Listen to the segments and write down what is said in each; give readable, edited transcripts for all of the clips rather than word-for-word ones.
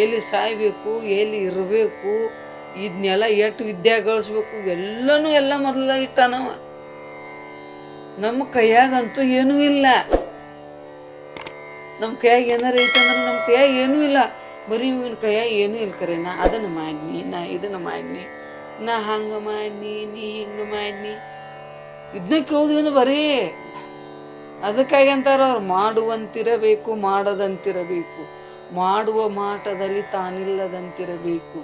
ಎಲ್ಲಿ ಸಾಯ್ಬೇಕು, ಎಲ್ಲಿ ಇರಬೇಕು, ಇದನ್ನೆಲ್ಲ ಎಷ್ಟು ವಿದ್ಯೆ ಗಳಿಸ್ಬೇಕು ಎಲ್ಲನೂ ಎಲ್ಲ ಮೊದಲ ಇಟ್ಟಾನವ. ನಮ್ಮ ಕೈಯಾಗಂತೂ ಏನೂ ಇಲ್ಲ. ನಮ್ಮ ಕೈಯಾಗ ಏನಾರು ಐತಂದ್ರೆ ನಮ್ಮ ಕೈಯಾಗ ಏನೂ ಇಲ್ಲ. ಬರೀ ಇವನ ಕೈಯಾಗ ಏನೂ ಇಲ್ಲ ಕರೆ. ನಾ ಅದನ್ನು ಮಾಡಿನಿ, ನಾ ಇದನ್ನು ಮಾಡಿನಿ, ನಾ ಹಂಗೆ ಮಾಡಿನಿ, ನೀ ಹಿಂಗೆ ಮಾಡಿನಿ, ಇದನ್ನ ಕೇಳಿದ್ವಿ ಬರೀ. ಅದಕ್ಕಾಗಿ ಅಂತಾರ ಅವ್ರು, ಮಾಡುವಂತಿರಬೇಕು ಮಾಡದಂತಿರಬೇಕು, ಮಾಡುವ ಮಾಟದಲ್ಲಿ ತಾನಿಲ್ಲದಂತಿರಬೇಕು,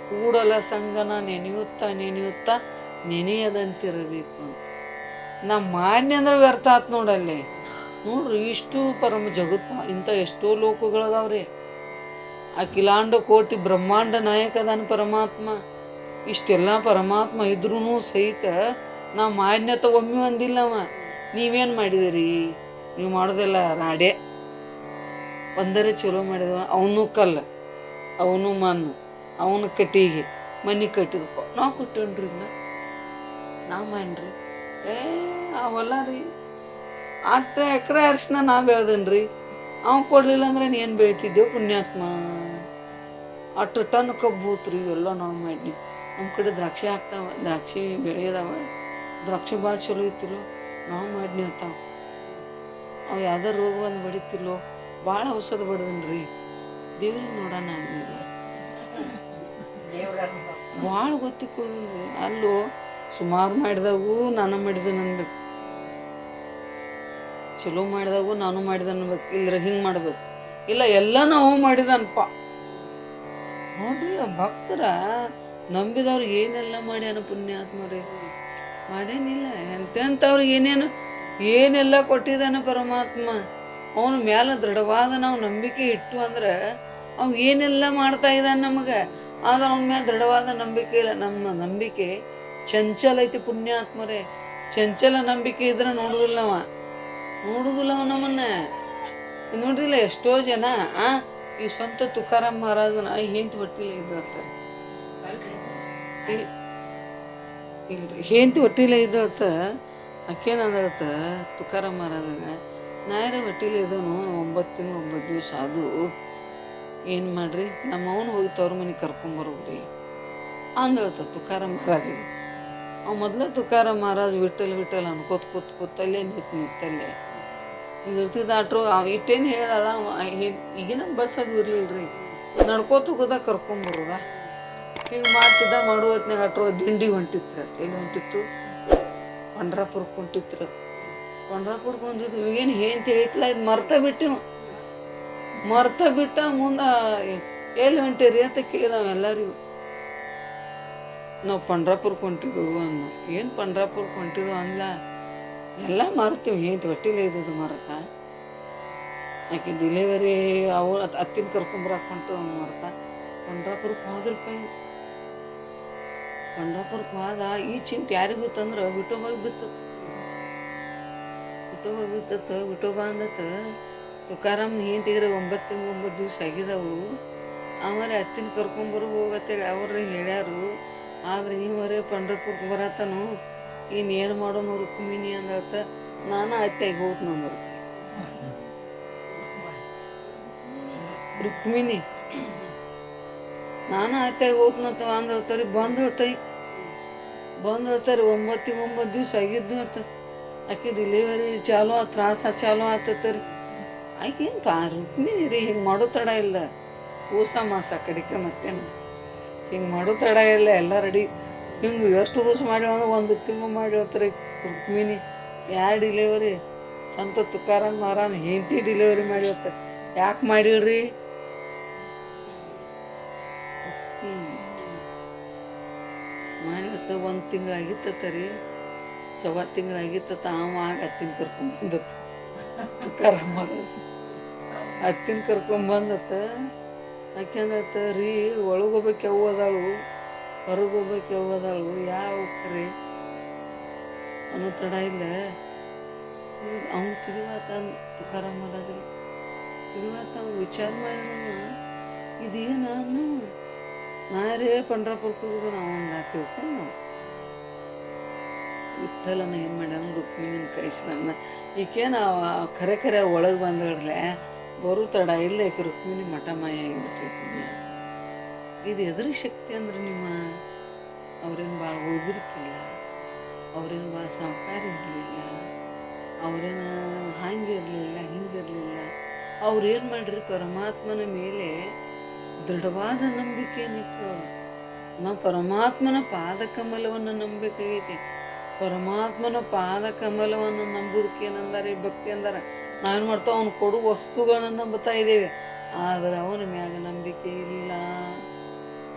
ಕೂಡಲ ಸಂಗನ ನೆನೆಯುತ್ತಾ ನೆನೆಯುತ್ತಾ ನೆನೆಯದಂತಿರಬೇಕು ಅಂತ. ನಾ ಮಾಡಿನಿ ಅಂದ್ರೆ ವ್ಯರ್ಥ ಆತು ನೋಡಲ್ಲಿ. ನೋಡ್ರಿ, ಇಷ್ಟು ಪರಮ ಜಗತ್ತು ಇಂಥ ಎಷ್ಟೋ ಲೋಕಗಳದಾವ್ರಿ. ಅಖಿಲಾಂಡ ಕೋಟಿ ಬ್ರಹ್ಮಾಂಡ ನಾಯಕದಾನ ಪರಮಾತ್ಮ. ಇಷ್ಟೆಲ್ಲ ಪರಮಾತ್ಮ ಇದ್ರೂ ಸಹಿತ ನಾ ಮಾಡಿನತ್ತ ಒಮ್ಮೆ ಅಂದಿಲ್ಲವ. ನೀವೇನು ಮಾಡಿದಿರಿ? ನೀವು ಮಾಡೋದೆಲ್ಲ ರಾಡೆ. ಒಂದರೆ ಚಲೋ ಮಾಡಿದವ. ಅವನು ಕಲ್ಲ, ಅವನು ಮಣ್ಣು, ಅವನು ಕಟ್ಟಿಗೆ, ಮನೆ ಕಟ್ಟಿದಪ್ಪ. ನಾವು ಕಟ್ಟೇನ್ರಿ, ನಾವು ಮಾಡ್ರಿ. ಅವಲ್ಲ ರೀ, 8 ಎಕರೆ ಅರಿಶಿನ ನಾ ಬೆಳೆದೇನ್ರಿ. ಅವ ಕೊಡ್ಲಿಲ್ಲ ಅಂದ್ರೆ ಏನು ಬೆಳಿತಿದ್ದೇವು ಪುಣ್ಯಾತ್ಮ? 8 ಟನ್ ಕಬ್ಬು ಹೋತ್ರಿ, ಎಲ್ಲ ನಾವು ಮಾಡಿ. ನಮ್ಮ ಕಡೆ ದ್ರಾಕ್ಷಿ ಹಾಕ್ತಾವ, ದ್ರಾಕ್ಷಿ ಬೆಳೆಯದಾವ. ದ್ರಾಕ್ಷಿ ಭಾಳ ಚಲೋ ಇತ್ತಿಲ್ಲೋ, ನಾವು ಮಾಡಿನಿ ಅಂತಾವ. ಅವು ಯಾವ್ದಾರು ರೋಗ ಬಂದು ಬಡಿತಿಲ್ಲೋ, ಭಾಳ ಔಷಧ ಬಡ್ದನ್ರಿ. ದೇವ್ರಿಗೆ ನೋಡೋಣ ಆಗಲಿಲ್ಲ, ಭಾಳ ಗೊತ್ತಿಕೊಳ್ಳಿ. ಅಲ್ಲೋ ಸುಮಾರು ಮಾಡಿದಾಗೂ ನಾನು ಮಾಡಿದೆ ಅನ್ಬೇಕು, ಚಲೋ ಮಾಡಿದಾಗೂ ನಾನು ಮಾಡಿದೆ ಅನ್ಬೇಕು. ಇಲ್ಲರ ಹಿಂಗೆ ಮಾಡ್ಬೇಕು, ಇಲ್ಲ ಎಲ್ಲ ನಾವು ಮಾಡಿದನಪ್ಪ. ನೋಡ್ರಿಲ್ಲ ಭಕ್ತರ ನಂಬಿದವ್ರಿಗೆ ಏನೆಲ್ಲ ಮಾಡ್ಯಾನ ಪುಣ್ಯಾತ್ಮರೇ. ಮಾಡೇನಿಲ್ಲ ಎಂತೆಂಥವ್ರಿಗೆ ಏನೆಲ್ಲ ಕೊಟ್ಟಿದ್ದಾನೆ ಪರಮಾತ್ಮ. ಅವನ ಮ್ಯಾಲೆ ದೃಢವಾದ ನಾವು ನಂಬಿಕೆ ಇಟ್ಟು ಅಂದ್ರೆ ಅವ್ ಏನೆಲ್ಲ ಮಾಡ್ತಾ ಇದ್ದಾನೆ ನಮಗೆ. ಆದ್ರೆ ಅವನ ಮ್ಯಾಲೆ ದೃಢವಾದ ನಂಬಿಕೆ ಇಲ್ಲ. ನಮ್ಮ ನಂಬಿಕೆ ಚಂಚಲ ಐತಿ ಪುಣ್ಯಾತ್ಮರೇ. ಚಂಚಲ ನಂಬಿಕೆ ಇದ್ರೆ ನೋಡುದಿಲ್ಲ ಅವ ನಮ್ಮನ್ನ. ನೋಡ್ರಿಲ್ಲ ಎಷ್ಟೋ ಜನ ಈ ಸ್ವಂತ ತುಕಾರಾಮ್ ಮಹಾರಾಜನ ಹೆಂತ ಹೊಟ್ಟಿಲೆ ಇದ್ದಂತಾರೆ. ಹೆಂತ ಹೊಟ್ಟಿಲೆ ಇದ್ದತ್ತ. ಅಕ್ಕೇನಂದತ್ತ ತುಕಾರಾಮ್ ಮಹಾರಾಜನ, ನಾಯರ ಹೊಟ್ಟಿಲೆ ಇದ್ದನು 9 ತಿಂಗಳು 9 ದಿವಸ. ಅದು ಏನು ಮಾಡ್ರಿ, ನಮ್ಮ ಅವನು ಹೋಗಿ ತವ್ರ ಮನೆಗೆ ಕರ್ಕೊಂಬರ್ರಿ ಅಂದಳತ್ತ ತುಕಾರಾಮ್ ಮಹಾರಾಜಿಗೆ. ಅವ ಮೊದಲು ತುಕಾರಾಮ್ ಮಹಾರಾಜ್ ವಿಠಲ್ ವಿಠಲ್ ಅನ್ಕೋತ ಕೂತಲ್ಲೇ ನಿತ್ತಲ್ಲೇ ಹಿಂಗೆ ಇರ್ತಿದ್ದ. ಆಟ್ರು ಇಟ್ಟೇನು ಹೇಳ್ದಾಳ, ಈಗಿನ ಬಸ್ ಅದು ಇರ್ಲಿಲ್ರಿ, ನಡ್ಕೋತ ಹೋಗೋದ ಕರ್ಕೊಂಬರೋದ ಹಿಂಗೆ ಮಾಡ್ತಿದ್ದ. ಮಾಡುವತ್ನಾಗ ಆಟ್ರು ದಿಂಡಿ ಹೊಂಟಿತ್ತು. ಎಲ್ಲಿ ಹೊಂಟಿತ್ತು? ಪಂಡ್ರಾಪುರಕ್ಕೆ ಹೊಂಟಿತ್ತು. ಪಂಡ್ರಾಪುರಕ್ಕೆ ಹೊಂದಿದ್ವಿ. ಏನು ಹೇಂತ ಐತ್ಲ, ಇದು ಮರ್ತ ಬಿಟ್ಟ ಮುಂದೆ ಎಲ್ಲಿ ಹೊಂಟಿರಿ ಅಂತ ಕೇಳಿದವ ಎಲ್ಲರಿಗೂ. ನಾವು ಪಂಡ್ರಾಪುರಕ್ಕೆ ಹೊಂಟಿದ್ವು ಅನ್ನ. ಏನು ಪಂಡ್ರಾಪುರಕ್ಕೆ ಹೊಂಟಿದ್ವು ಅಂದ್ಲ. ಎಲ್ಲ ಮರ್ತೀವಿ, ಏನು ಹೊಟ್ಟಿಲೆ ಇದ್ದದ್ದು ಮರತ. ಆಕೆ ಡಿಲಿವರಿ ಅವಳು ಅತ್ತಿನ ಕರ್ಕೊಂಬರಕ್ಕೆ ಹೊಂಟು ಮರ್ತ. ಪಂಡ್ರಾಪುರಕ್ಕೆ ಹೋದ್ರಪ್ಪ. ಪಂಡ್ರಾಪುರಕ್ಕೆ ಹೋದ. ಈ ಚಿಂತೆ ಯಾರಿಗೆ ಬಿತ್ತಂದ್ರೆ ವಿಠೋಬಾಗಿ ಬಿತ್ತತ್ತು. ವಿಠೋಬಾ ಅಂದತ್ತ ತುಕಾರಾಮ್ ಹೆಂತಿದ್ರೆ 9 ತಿಂಗಳು 9 ದಿವಸ ಆಗಿದಾವು. ಅವರೇ ಅತ್ತಿನ ಕರ್ಕೊಂಬರು ಹೋಗತ್ತೇಳಿ ಅವ್ರಿಗೆ ಹೇಳ್ಯಾರು. ಆದ್ರೆ ಇವರೇ ಪಂಡ್ರಾಪುರಕ್ಕೆ ಬರತ್ತನು. ಇನ್ನೇನು ಮಾಡೋನು ರುಕ್ಮಿಣಿ ಅಂದತ್ತ. ನಾನು ಅತ್ತೆಗೆ ಹೋದ್ ನಂಬರು ರುಕ್ಮಿಣಿ, ನಾನು ಅತ್ತೆಗೆ ಹೋದ್ನತ್ತ ಅಂದ್ರತಾರಿ. ಬಂದ್ರತಾಯಿ 9 ತಿಂಗಳು 9 ದಿವಸ ಆಗಿದ್ದು ಅಂತ. ಆಕೆ ಡಿಲಿವರಿ ಚಾಲು ತ್ರಾಸ ಚಾಲು ಆತತ್ತರಿ. ಆಕೇನು ರುಕ್ಮಿಣಿ ರೀ, ಹಿಂಗೆ ಮಾಡೋ ತಡ ಇಲ್ಲ. ಕೂಸ ಮಾಸ ಕಡಿಕೆ ಮತ್ತೇನು ಹಿಂಗೆ ಮಾಡೋ ತಡ ಇಲ್ಲ. ಎಲ್ಲ ರೆಡಿ. ಹಿಂಗೆ ಎಷ್ಟು ದಿವಸ ಮಾಡಿ ಅಂದ್ರೆ 1 ತಿಂಗಳು ಮಾಡಿ ಹೇಳ್ತಾರೆ ರುಕ್ಮಿಣಿ. ಯಾರು ಡಿಲಿವರಿ? ಸಂತ ತುಕಾರಾಮ್ ಮಹಾರಾಜ್ ಹೆಂಡತಿ ಡಿಲಿವರಿ ಮಾಡಿ ಹೇಳ್ತಾರೆ. ಯಾಕೆ ಮಾಡಿಳ್ರಿ? ಮಾಡಿತ್ತ 1 ತಿಂಗಳಾಗಿತ್ತ ರೀ, 1 ತಿಂಗಳಾಗಿತ್ತ. ಅವ ಆಗ ಅತ್ತಿನ ಕರ್ಕೊಂಬಂದತ್ತ ತುಕಾರಾಮ್ ಮಹಾರಾಜ್. ಅತ್ತಿನ ಕರ್ಕೊಂಬಂದತ್ತ. ಯಾಕೆಂದತ್ತ ರೀ, ಒಳಗೋಗ್ಬೇಕು ಯಾವ ಅದಾಳು, ಹೊರಗೋಗ್ಬೇಕು ಯಾವ ಅದಾಳು, ಯಾವ ಕರೆ ಅನ್ನೋ ತಡ ಇಲ್ಲ. ಅವ್ನು ತಿಳಿವಾತ ತುಕಾರಾಮ್ ಮಹಾರಾಜ ತಿಳಿವಾತ. ಅವ್ನು ವಿಚಾರ ಮಾಡಿದ, ಇದೇನ ನಾರೇ ಪಂಡ್ರಾಪುರಕ್ಕೆ ಹೋಗೋದು. ನಾವು ಒಂದು ತಿಳ್ಕೊಂಡು ನಾವು ವಿಠಲನ ಏನು ಮಾಡ್ಯಾನ, ರುಕ್ಮಿಣಿನ ಕಳಿಸಿ ಬಂದ. ಈಕೇನು ಖರೆ ಒಳಗೆ ಬಂದಡ್ಲೆ ಬರೋ ತಡ ಇಲ್ಲ. ಈಕೆ ರುಕ್ಮಿಣಿ ಮಠ ಮಾಯ ಆಗಿಬಿಟ್ರಿ. ಇದು ಎದ್ರ ಶಕ್ತಿ ಅಂದ್ರೆ ನಿಮ್ಮ ಅವ್ರೇನು ಭಾಳ ಓದಿರ್ಕಿಲ್ಲ, ಅವ್ರೇನು ಭಾಳ ಸಾಹುಕಾರ ಇರಲಿಲ್ಲ, ಅವ್ರೇನು ಹಂಗಿರಲಿಲ್ಲ ಹಿಂಗಿರಲಿಲ್ಲ. ಅವ್ರೇನು ಮಾಡ್ರಿ ಪರಮಾತ್ಮನ ಮೇಲೆ ದೃಢವಾದ ನಂಬಿಕೆಯನ್ನು ಇಟ್ಟರು. ನಾವು ಪರಮಾತ್ಮನ ಪಾದಕಮಲವನ್ನು ನಂಬಬೇಕಾಗೈತಿ. ಪರಮಾತ್ಮನ ಪಾದಕಮಲವನ್ನು ನಂಬುದಕ್ಕೆ ಏನಂದಾರೆ ಭಕ್ತಿ ಅಂದಾರ. ನಾವೇನು ಮಾಡ್ತಾವ ಅವ್ನು ಕೊಡು ವಸ್ತುಗಳನ್ನು ನಂಬುತ್ತಾ ಇದ್ದೇವೆ, ಆದರೆ ಅವನ ಮ್ಯಾಗ ನಂಬಿಕೆ ಇಲ್ಲ.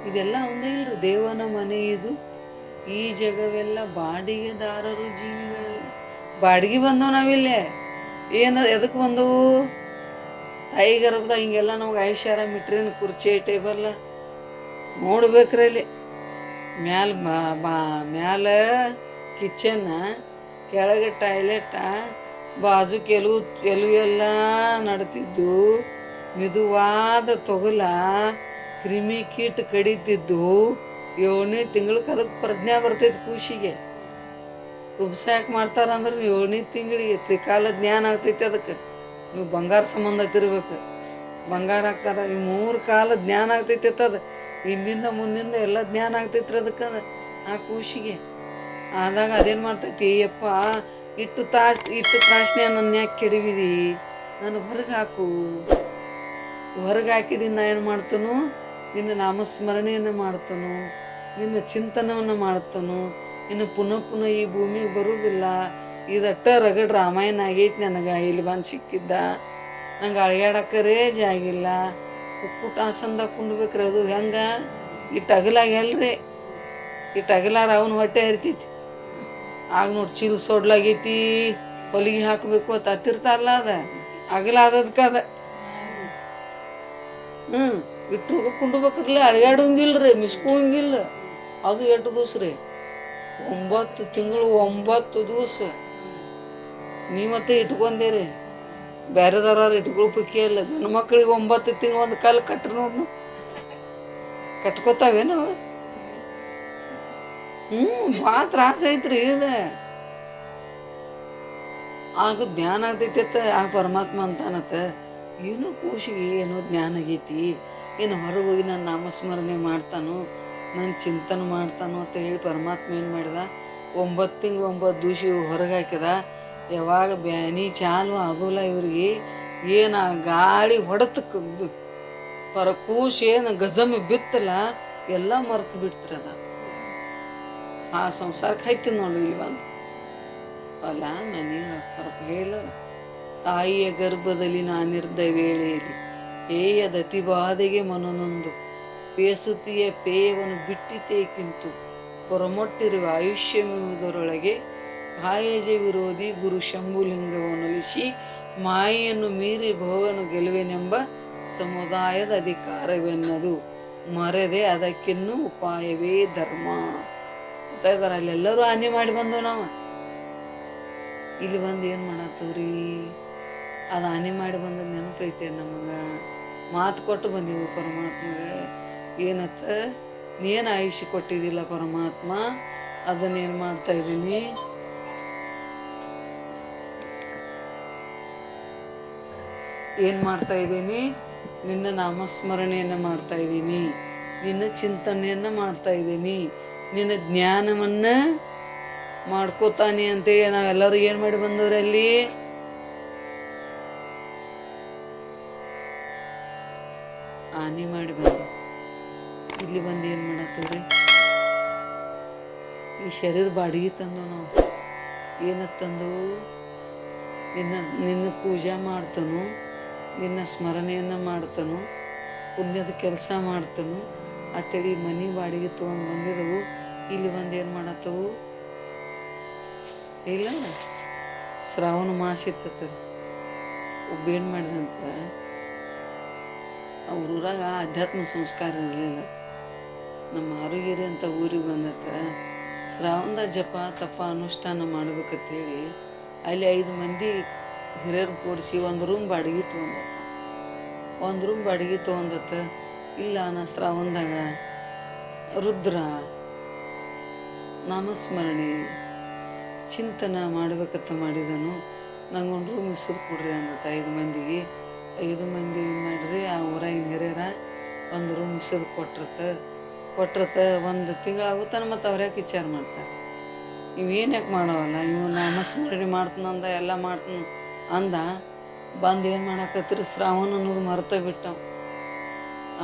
ಇದೆಲ್ಲ ಒಂದೇ ಇಲ್ರಿ. ದೇವನ ಮನೆ ಇದು, ಈ ಜಗವೆಲ್ಲ ಬಾಡಿಗೆದಾರರು ಜೀವಿಗಳು. ಬಾಡಿಗೆ ಬಂದವು ನಾವಿಲ್ಲೇ ಎದಕ್ಕೆ ಬಂದವು? ತಾಯಿ ಗರ್ಭದಾಗ ಹಿಂಗೆಲ್ಲ ನಮ್ಗೆ ಐಶ್ವರ್ಯ ಮಿಟ್ರೇನು ಕುರ್ಚಿ ಟೇಬಲ್ ನೋಡ್ಬೇಕ್ರಿ. ಅಲ್ಲಿ ಮ್ಯಾಲ ಕಿಚನ್, ಕೆಳಗೆ ಟಾಯ್ಲೆಟ, ಬಾಜು ಎಲ್ಲ ನಡ್ತಿದ್ದು, ಮಿದುವಾದ ತೊಗಲ, ಕ್ರಿಮಿ ಕೀಟ ಕಡಿತಿದ್ದು. 7ನೇ ತಿಂಗಳಿಗೆ ಅದಕ್ಕೆ ಪ್ರಜ್ಞೆ ಬರ್ತೈತಿ ಕೂಸಿಗೆ. ಕುಬ್ಸ ಯಾಕೆ ಮಾಡ್ತಾರಂದ್ರೆ 7ನೇ ತಿಂಗಳಿಗೆ ತ್ರಿಕಾಲ ಜ್ಞಾನ ಆಗ್ತೈತಿ. ಅದಕ್ಕೆ ನೀವು ಬಂಗಾರ ಸಂಬಂಧ ತಿರ್ಬೇಕು, ಬಂಗಾರ ಹಾಕ್ತಾರ. ಈ 3 ಕಾಲ ಜ್ಞಾನ ಆಗ್ತೈತಿ. ಅದು ಹಿಂದಿಂದ ಮುಂದಿಂದ ಎಲ್ಲ ಜ್ಞಾನ ಆಗ್ತೈತ್ರಿ ಅದಕ್ಕೆ, ಆ ಕೂಸಿಗೆ. ಆದಾಗ ಅದೇನು ಮಾಡ್ತೈತಿ, ಯಪ್ಪ ಇಟ್ಟು ತಾಸನೆ ನನ್ನ ಯಾಕೆ ಕೆಡವಿದಿ, ನನಗೆ ಹೊರಗೆ ಹಾಕು. ಹೊರಗೆ ಹಾಕಿದ್ದೀನಿ. ನಾ ಏನು ಮಾಡ್ತಾನು, ನಿನ್ನ ನಾಮಸ್ಮರಣೆಯನ್ನು ಮಾಡ್ತಾನು, ನಿನ್ನ ಚಿಂತನವನ್ನು ಮಾಡ್ತಾನು. ಇನ್ನು ಪುನಃ ಪುನಃ ಈ ಭೂಮಿಗೆ ಬರುವುದಿಲ್ಲ. ಇದಟ್ಟ ರಗಡ್ ರಾಮಾಯಣ ಆಗೈತಿ ನನಗೆ. ಇಲ್ಲಿ ಬಂದು ಸಿಕ್ಕಿದ್ದ ನಂಗೆ ಅಳಿಯಾಡಕ್ಕರೇ ಜಾಗಿಲ್ಲ. ಕುಕ್ಕುಟ ಆಸಂದಾಗ ಕುಂಡ್ಬೇಕ್ರಿ. ಅದು ಹೆಂಗೆ ಇಟ್ಟು ಅಗಲಾಗ್ಯಲ್ರಿ, ಇಟ್ಟು ಅಗಲಾರ ಅವನು ಹೊಟ್ಟೆ ಹರಿತೈತಿ. ಆಗ ನೋಡಿ ಚೀಲ ಸೊಡ್ಲಾಗೈತಿ, ಹೊಲಿಗೆ ಹಾಕಬೇಕು ಅಂತ ಹತ್ತಿರ್ತಾರಲ್ಲ, ಅದ ಅಗಲಾದದ್ಕ ಅದ. ಇಟ್ಟು ಕುಂಡ್ಬೇಕ್ರಲ್ಲ, ಅಳಿಯಾಡಂಗಿಲ್ರಿ, ಮಿಸ್ಕೋಂಗಿಲ್ಲ. ಅದು 8 ದಿವಸ ರೀ, 9 ತಿಂಗಳು 9 ದಿವಸ. ನೀವತ್ತೆ ಇಟ್ಕೊಂಡೇರಿ, ಬೇರೆದವ್ರು ಇಟ್ಕೊಳ್ಳೋ ಪೈಕಿ ಅಲ್ಲ. ಗಂಡು ಮಕ್ಳಿಗೆ 9 ತಿಂಗಳು ಒಂದು ಕಾಲ ಕಟ್ರಿ ನೋಡ್ನು, ಕಟ್ಕೋತಾವೇನು? ಭಾಳ ತ್ರಾಸ ಐತ್ರಿ ಇದು. ಆಗ ಜ್ಞಾನ ಆಗ್ತೈತೆ. ಆ ಪರಮಾತ್ಮ ಅಂತಾನತ್ತ, ಏನೋ ಕೂಸಿಗೆ ಏನೋ ಜ್ಞಾನ ಆಗೈತಿ, ಏನು ಹೊರಗೆ ಹೋಗಿ ನಾನು ನಾಮಸ್ಮರಣೆ ಮಾಡ್ತಾನೋ, ನಾನು ಚಿಂತನೆ ಮಾಡ್ತಾನೋ ಅಂತ ಹೇಳಿ ಪರಮಾತ್ಮ ಏನು ಮಾಡಿದ, 9 ತಿಂಗಳು 9 ದಿವಸ ಹೊರಗೆ ಹಾಕಿದ. ಯಾವಾಗ ಬ್ಯಾನಿ ಚಾಲು ಆಗೋಲ್ಲ ಇವ್ರಿಗೆ, ಏನು ಗಾಳಿ ಹೊಡೆತಕ್ಕೆ ಕೂಸು ಏನು ಗಜಮಿ ಬಿತ್ತಲ್ಲ, ಎಲ್ಲ ಮರ್ತು ಬಿಡ್ತಿರದ. ಆ ಸಂಸಾರಕ್ಕೆ ಹಾಯ್ತೀನಿ ನೋಡಿ. ಇಲ್ಲಿ ಬಂದು ಹೊಲ ಮನೆ ಹೇಳ, ತಾಯಿಯ ಗರ್ಭದಲ್ಲಿ ನಾನಿರ್ದ ವೇಳೆಯಲ್ಲಿ ಹೇಯದತಿ ಬಾಧೆಗೆ ಮನನೊಂದು ಪೇಸುತಿಯ ಪೇಯವನ್ನು ಬಿಟ್ಟಿತೇಕಿಂತು ಹೊರಮೊಟ್ಟಿರುವ ಆಯುಷ್ಯಮೆಂಬುದರೊಳಗೆ ಕಾಯಜ ವಿರೋಧಿ ಗುರು ಶಂಭುಲಿಂಗವನ್ನೊಲಿಸಿ ಮಾಯೆಯನ್ನು ಮೀರಿ ಭವನು ಗೆಲುವೆನೆಂಬ ಸಮುದಾಯದ ಅಧಿಕಾರವೆನ್ನದು ಮರೆದೆ ಅದಕ್ಕಿನ್ನೂ ಉಪಾಯವೇ ಧರ್ಮ ಅಂತ ಇದ್ದಾರೆ. ಅಲ್ಲೆಲ್ಲರೂ ಹಾನಿ ಮಾಡಿ ಬಂದವು. ನಾವು ಇಲ್ಲಿ ಬಂದು ಏನು ಮಾಡತ್ತವ್ರಿ, ಅದು ಹಾನಿ ಮಾಡಿ ಬಂದ ನೆನಪೈತೆ ನಮಗೆ. ಮಾತು ಕೊಟ್ಟು ಬಂದೆವು ಪರಮಾತ್ಮಗೆ. ಏನತ್ತ, ನೀನು ಆಯುಷ್ಯ ಕೊಟ್ಟಿದ್ದಿಲ್ಲ ಪರಮಾತ್ಮ, ಅದನ್ನೇನು ಮಾಡ್ತಾ ಇದ್ದೀನಿ, ಏನು ಮಾಡ್ತಾ ಇದ್ದೀನಿ, ನಿನ್ನ ನಾಮಸ್ಮರಣೆಯನ್ನು ಮಾಡ್ತಾ ಇದ್ದೀನಿ, ನಿನ್ನ ಚಿಂತನೆಯನ್ನು ಮಾಡ್ತಾ ಇದ್ದೀನಿ, ನಿನ್ನ ಜ್ಞಾನವನ್ನು ಮಾಡ್ಕೋತಾನೆ ಅಂತೇಳಿ ನಾವೆಲ್ಲರೂ ಏನು ಮಾಡಿ ಬಂದವ್ರಿ, ಅಲ್ಲಿ ಹಾನಿ ಮಾಡಿ ಬಂದ. ಇಲ್ಲಿ ಬಂದು ಏನು ಮಾಡತ್ತವ್ರಿ, ಈ ಶರೀರ ಬಾಡಿಗೆ ತಂದು ನಾವು ಏನತ್ತಂದು ನಿನ್ನ ಪೂಜೆ ಮಾಡ್ತಾನು, ನಿನ್ನ ಸ್ಮರಣೆಯನ್ನು ಮಾಡ್ತಾನು, ಪುಣ್ಯದ ಕೆಲಸ ಮಾಡ್ತಾನು ಅಂತೇಳಿ ಮನೆ ಬಾಡಿಗೆ ತೊಗೊಂಡು ಬಂದಿದ್ದವು. ಇಲ್ಲಿ ಬಂದು ಏನು ಮಾಡತ್ತವು, ಇಲ್ಲ ಶ್ರಾವಣ ಮಾಸ ಇರ್ತದೆ. ಒಬ್ಬ ಏನು ಮಾಡಿದಂತ, ಅವ್ರ ಊರಾಗ ಅಧ್ಯಾತ್ಮ ಸಂಸ್ಕಾರ ಇರಲಿಲ್ಲ. ನಮ್ಮ ಆರೋಗ್ಯರಿ ಅಂತ ಊರಿಗೆ ಬಂದತ್ತ ಶ್ರಾವಣದ ಜಪ ತಪ ಅನುಷ್ಠಾನ ಮಾಡ್ಬೇಕಂತೇಳಿ ಅಲ್ಲಿ 5 ಮಂದಿ ಹಿರಿಯರು ಕೂಡಿಸಿ ಒಂದು ರೂಮ್ ಬಾಡಿಗೆ ತೊಗೊಂಡತ್ತ. ಇಲ್ಲ ನಾ ಶ್ರಾವಣದಾಗ ರುದ್ರ ನಾಮಸ್ಮರಣೆ ಚಿಂತನ ಮಾಡ್ಬೇಕಂತ ಮಾಡಿದನು. ನಂಗೊಂದು ರೂಮ್ ಹೆಸರು ಕೊಡ್ರಿ ಅಂದತ್ತ 5 ಮಂದಿಗೆ. 5 ಮಂದಿ ಏನು ಮಾಡಿರಿ, ಆ ಊರಾಗಿನ ಹಿರಿಯರ ಒಂದು ರೂಮ್ ಇಸದು ಕೊಟ್ರತ ಒಂದು ತಿಂಗಳಾಗುತ್ತಾನ ಮತ್ತು ಅವ್ರು ಯಾಕೆ ವಿಚಾರ ಮಾಡ್ತಾರೆ ಇವೇನು ಯಾಕೆ ಮಾಡೋವಲ್ಲ ಇವು ನಾಮಸ್ಮರಣೆ ಮಾಡ್ತಾನಂದ ಎಲ್ಲ ಮಾಡ್ತಾನ ಅಂದ ಬಂದು ಏನು ಮಾಡಾಕತ್ರಿ ಶ್ರಾವಣ ಅನ್ನೋದು ಮರ್ತ ಬಿಟ್ಟವು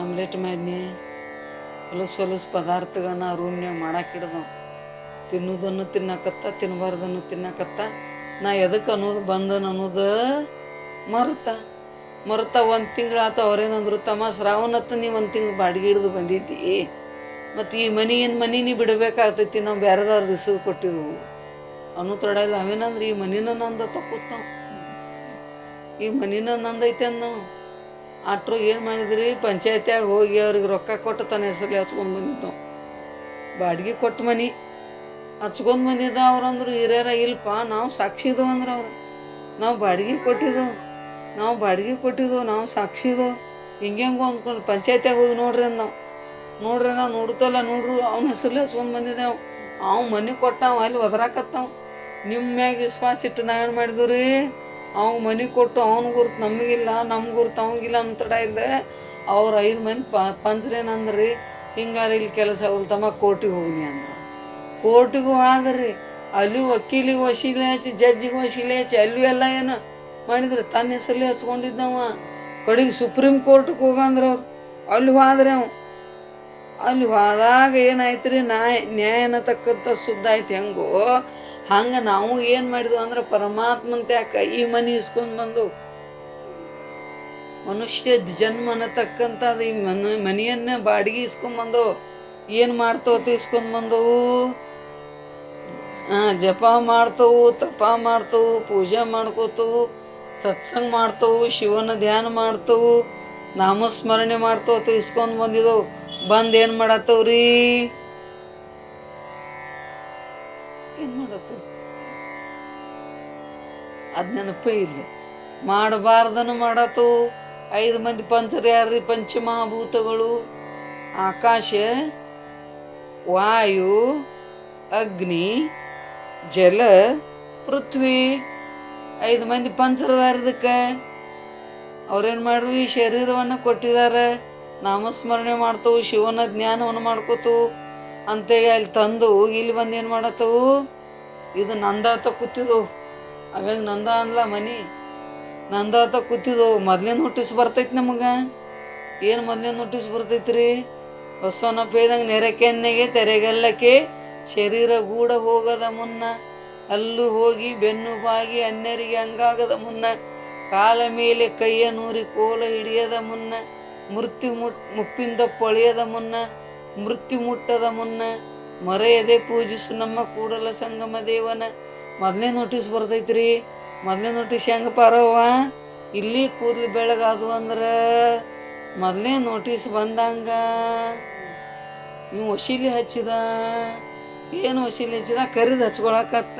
ಆಮ್ಲೆಟ್ ಮ್ಯಾಗ್ನಿ ಹೊಲಸು ಪದಾರ್ಥಗಳನ್ನ ರೂಮ್ನಾಗ ಮಾಡಾಕಿಡ್ದವು ತಿನ್ನೋದನ್ನು ತಿನ್ನಕತ್ತ ತಿನ್ನಬಾರ್ದನ್ನು ತಿನ್ನಕತ್ತ ನಾ ಎದಕ್ಕೆ ಅನ್ನೋದು ಬಂದನು ಅನ್ನೋದು ಮರುತ ಒಂದು ತಿಂಗಳಾತ ಅವ್ರೇನಂದ್ರು ತಮ್ಮ ಶ್ರಾವಣತ್ತ ನೀವು ಒಂದು ತಿಂಗಳು ಬಾಡಿಗೆ ಹಿಡಿದು ಬಂದಿದ್ದಿ ಮತ್ತು ಈ ಮನಿ ನೀ ಬಿಡಬೇಕಾಗ್ತೈತಿ ನಾವು ಬೇರೆದವ್ರು ದಿವ್ಸದ ಕೊಟ್ಟಿದ್ವು ಅವನು ತೊಡಲ್ಲ ಅವೇನಂದ್ರೆ ಈ ಮನಿನ ನಂದ ತಪ್ಪುತ್ತಾವ ಈ ಮನಿನ ನಂದೈತೆ ನಾವು ಆಟ್ರು ಏನು ಮಾಡಿದ್ರಿ ಪಂಚಾಯತ್ಯಾಗ ಹೋಗಿ ಅವ್ರಿಗೆ ರೊಕ್ಕ ಕೊಟ್ಟು ತನ್ನ ಹೆಸರಲ್ಲಿ ಹಚ್ಕೊಂಡು ಬಂದಿದ್ದು ಬಾಡಿಗೆ ಕೊಟ್ಟು ಮನೆ ಹಚ್ಕೊಂಡು ಬಂದಿದ್ದ ಅವ್ರಂದ್ರು ಹಿರಿಯರ ಇಲ್ಪ ನಾವು ಸಾಕ್ಷಿದು ಅಂದ್ರೆ ಅವ್ರು ನಾವು ಬಾಡಿಗೆ ಕೊಟ್ಟಿದ್ದು ನಾವು ಸಾಕ್ಷಿದು ಹಿಂಗೆಂಗು ಅಂದ್ಕೊಂಡು ಪಂಚಾಯತ್ಯಾಗ ಹೋಗಿ ನೋಡ್ರಿ ನಾವು ನೋಡ್ತಲ್ಲ ನೋಡ್ರು ಅವ್ನ ಹೆಸರಲ್ಲಿ ಹಚ್ಕೊಂಡು ಬಂದಿದ್ದೇವೆ ಅವ್ ಮನೆ ಕೊಟ್ಟಾವ ಅಲ್ಲಿ ಒದರಾಕತ್ತಾವ ನಿಮ್ಮ ಮ್ಯಾಗ ವಿಶ್ವಾಸ ಇಟ್ಟು ನಾವೇನು ಮಾಡಿದ್ವಿ ರೀ ಅವ್ನ ಮನೆ ಕೊಟ್ಟು ಅವ್ನ ಗುರ್ತು ನಮಗಿಲ್ಲ ನಮ್ಮ ಗುರ್ತು ಅವಂಗಿಲ್ಲ ಅಂತಡ ಇದ್ದೆ ಅವ್ರು 5 ಮಂದಿ ಪಂಚ್ರೇನಂದ್ರಿ ಹಿಂಗಾರ ಇಲ್ಲಿ ಕೆಲಸ ತಮ್ಮ ಕೋರ್ಟಿಗೆ ಹೋಗ್ನಿ ಅಂದ ಕೋರ್ಟಿಗೂ ಆದ್ರಿ ಅಲ್ಲಿ ವಕೀಲಿಗೆ ವಶೀಲೆ ಹಚ್ಚಿ ಜಡ್ಜಿಗೆ ವಶೀಲೆ ಹಚ್ಚಿ ಅಲ್ಲಿ ಎಲ್ಲ ಏನು ಮಾಡಿದ್ರೆ ತನ್ನ ಹೆಸರಲ್ಲಿ ಹಚ್ಕೊಂಡಿದ್ದವ ಕಡೆಗೆ ಸುಪ್ರೀಂ ಕೋರ್ಟ್ಗೆ ಹೋಗಂದ್ರೆ ಅವ್ರು ಅಲ್ಲಿ ಹೋದಾಗ ಏನಾಯ್ತು ರೀ ನ್ಯಾಯ ಅನ್ನತಕ್ಕಂಥ ಸುದ್ದ ಆಯ್ತು ಹೆಂಗೋ ಹಂಗೆ ನಾವು ಏನು ಮಾಡಿದ್ವು ಅಂದ್ರೆ ಪರಮಾತ್ಮಂತ ಯಾಕೆ ಈ ಮನೆ ಇಸ್ಕೊಂಡು ಬಂದು ಮನುಷ್ಯ ಜನ್ಮ ಅನ್ನತಕ್ಕಂಥದ್ದು ಈ ಮನೆಯನ್ನೇ ಬಾಡಿಗೆ ಇಸ್ಕೊಂಡ್ಬಂದು ಏನು ಮಾಡ್ತವತ್ತು ಇಸ್ಕೊಂಡ್ಬಂದವು ಜಪ ಮಾಡ್ತವು ತಪ ಮಾಡ್ತವು ಪೂಜೆ ಮಾಡ್ಕೋತವು ಸತ್ಸಂಗ ಮಾಡ್ತವು ಶಿವನ ಧ್ಯಾನ ಮಾಡ್ತವು ನಾಮಸ್ಮರಣೆ ಮಾಡ್ತವತ್ತು ಇಸ್ಕೊಂಡು ಬಂದಿದ್ದವು ಬಂದು ಏನು ಮಾಡತ್ತವ್ರಿ ಏನು ಮಾಡತ್ತವ ಅದು ನೆನಪ ಇಲ್ಲ ಮಾಡಬಾರ್ದನ್ನು ಮಾಡತ್ತವು 5 ಮಂದಿ ಪಂಚರು ಯಾರ್ರಿ ಪಂಚಮಹಾಭೂತಗಳು ಆಕಾಶ ವಾಯು ಅಗ್ನಿ ಜಲ ಪೃಥ್ವಿ 5 ಮಂದಿ ಪಂಚರದಾರದಕ್ಕೆ ಅವ್ರೇನು ಮಾಡ್ರಿ ಶರೀರವನ್ನು ಕೊಟ್ಟಿದ್ದಾರೆ ನಾಮಸ್ಮರಣೆ ಮಾಡ್ತವು ಶಿವನ ಜ್ಞಾನವನ್ನು ಮಾಡ್ಕೋತವು ಅಂತೇಳಿ ಅಲ್ಲಿ ತಂದು ಇಲ್ಲಿ ಬಂದು ಏನು ಮಾಡತ್ತವು ಇದು ನಂದಾತ ಕೂತಿದ್ದವು ಅವಾಗ ನಂದ ಅನ್ಲ ಮನಿ ನಂದಾತ ಕೂತಿದ್ದವು ಮೊದ್ಲೇ ನೋಟಿಸ್ ಬರ್ತೈತಿ ನಮಗೆ ಏನು ಮೊದ್ಲೇ ನೋಟಿಸ್ ಬರ್ತೈತ್ರಿ ಬಸವನ ಪೇದಂಗೆ ನೆರೆಕೆನ್ನೆಗೆ ತೆರೆಗಲ್ಲಕ್ಕೆ ಶರೀರ ಗೂಡ ಹೋಗದ ಮುನ್ನ ಅಲ್ಲು ಹೋಗಿ ಬೆನ್ನು ಬಾಗಿ ಅನ್ಯರಿಗೆ ಹಂಗಾಗದ ಮುನ್ನ ಕಾಲ ಮೇಲೆ ಕೈಯ ನೂರಿ ಕೋಲ ಹಿಡಿಯದ ಮುನ್ನ ಮುಪ್ಪಿಂದ ಪೊಳೆಯದ ಮುನ್ನ ಮೃತ್ಯು ಮುಟ್ಟದ ಮುನ್ನ ಮರೆಯದೆ ಪೂಜಿಸು ನಮ್ಮ ಕೂಡಲ ಸಂಗಮ ದೇವನ ಮೊದಲನೇ ನೋಟಿಸ್ ಬರ್ತೈತ್ರಿ ಮೊದಲನೇ ನೋಟಿಸ್ ಹೆಂಗೆ ಪಾರವ್ವ ಇಲ್ಲಿ ಕೂದಲು ಬೆಳಗಾದು ಅಂದ್ರೆ ಮೊದಲನೇ ನೋಟಿಸ್ ಬಂದಂಗ ನೀವು ವಶೀಲಿ ಹಚ್ಚಿದ ಏನು ವಶೀಲಿ ಹಚ್ಚಿದ ಕರಿದು ಹಚ್ಕೊಳಕತ್ತ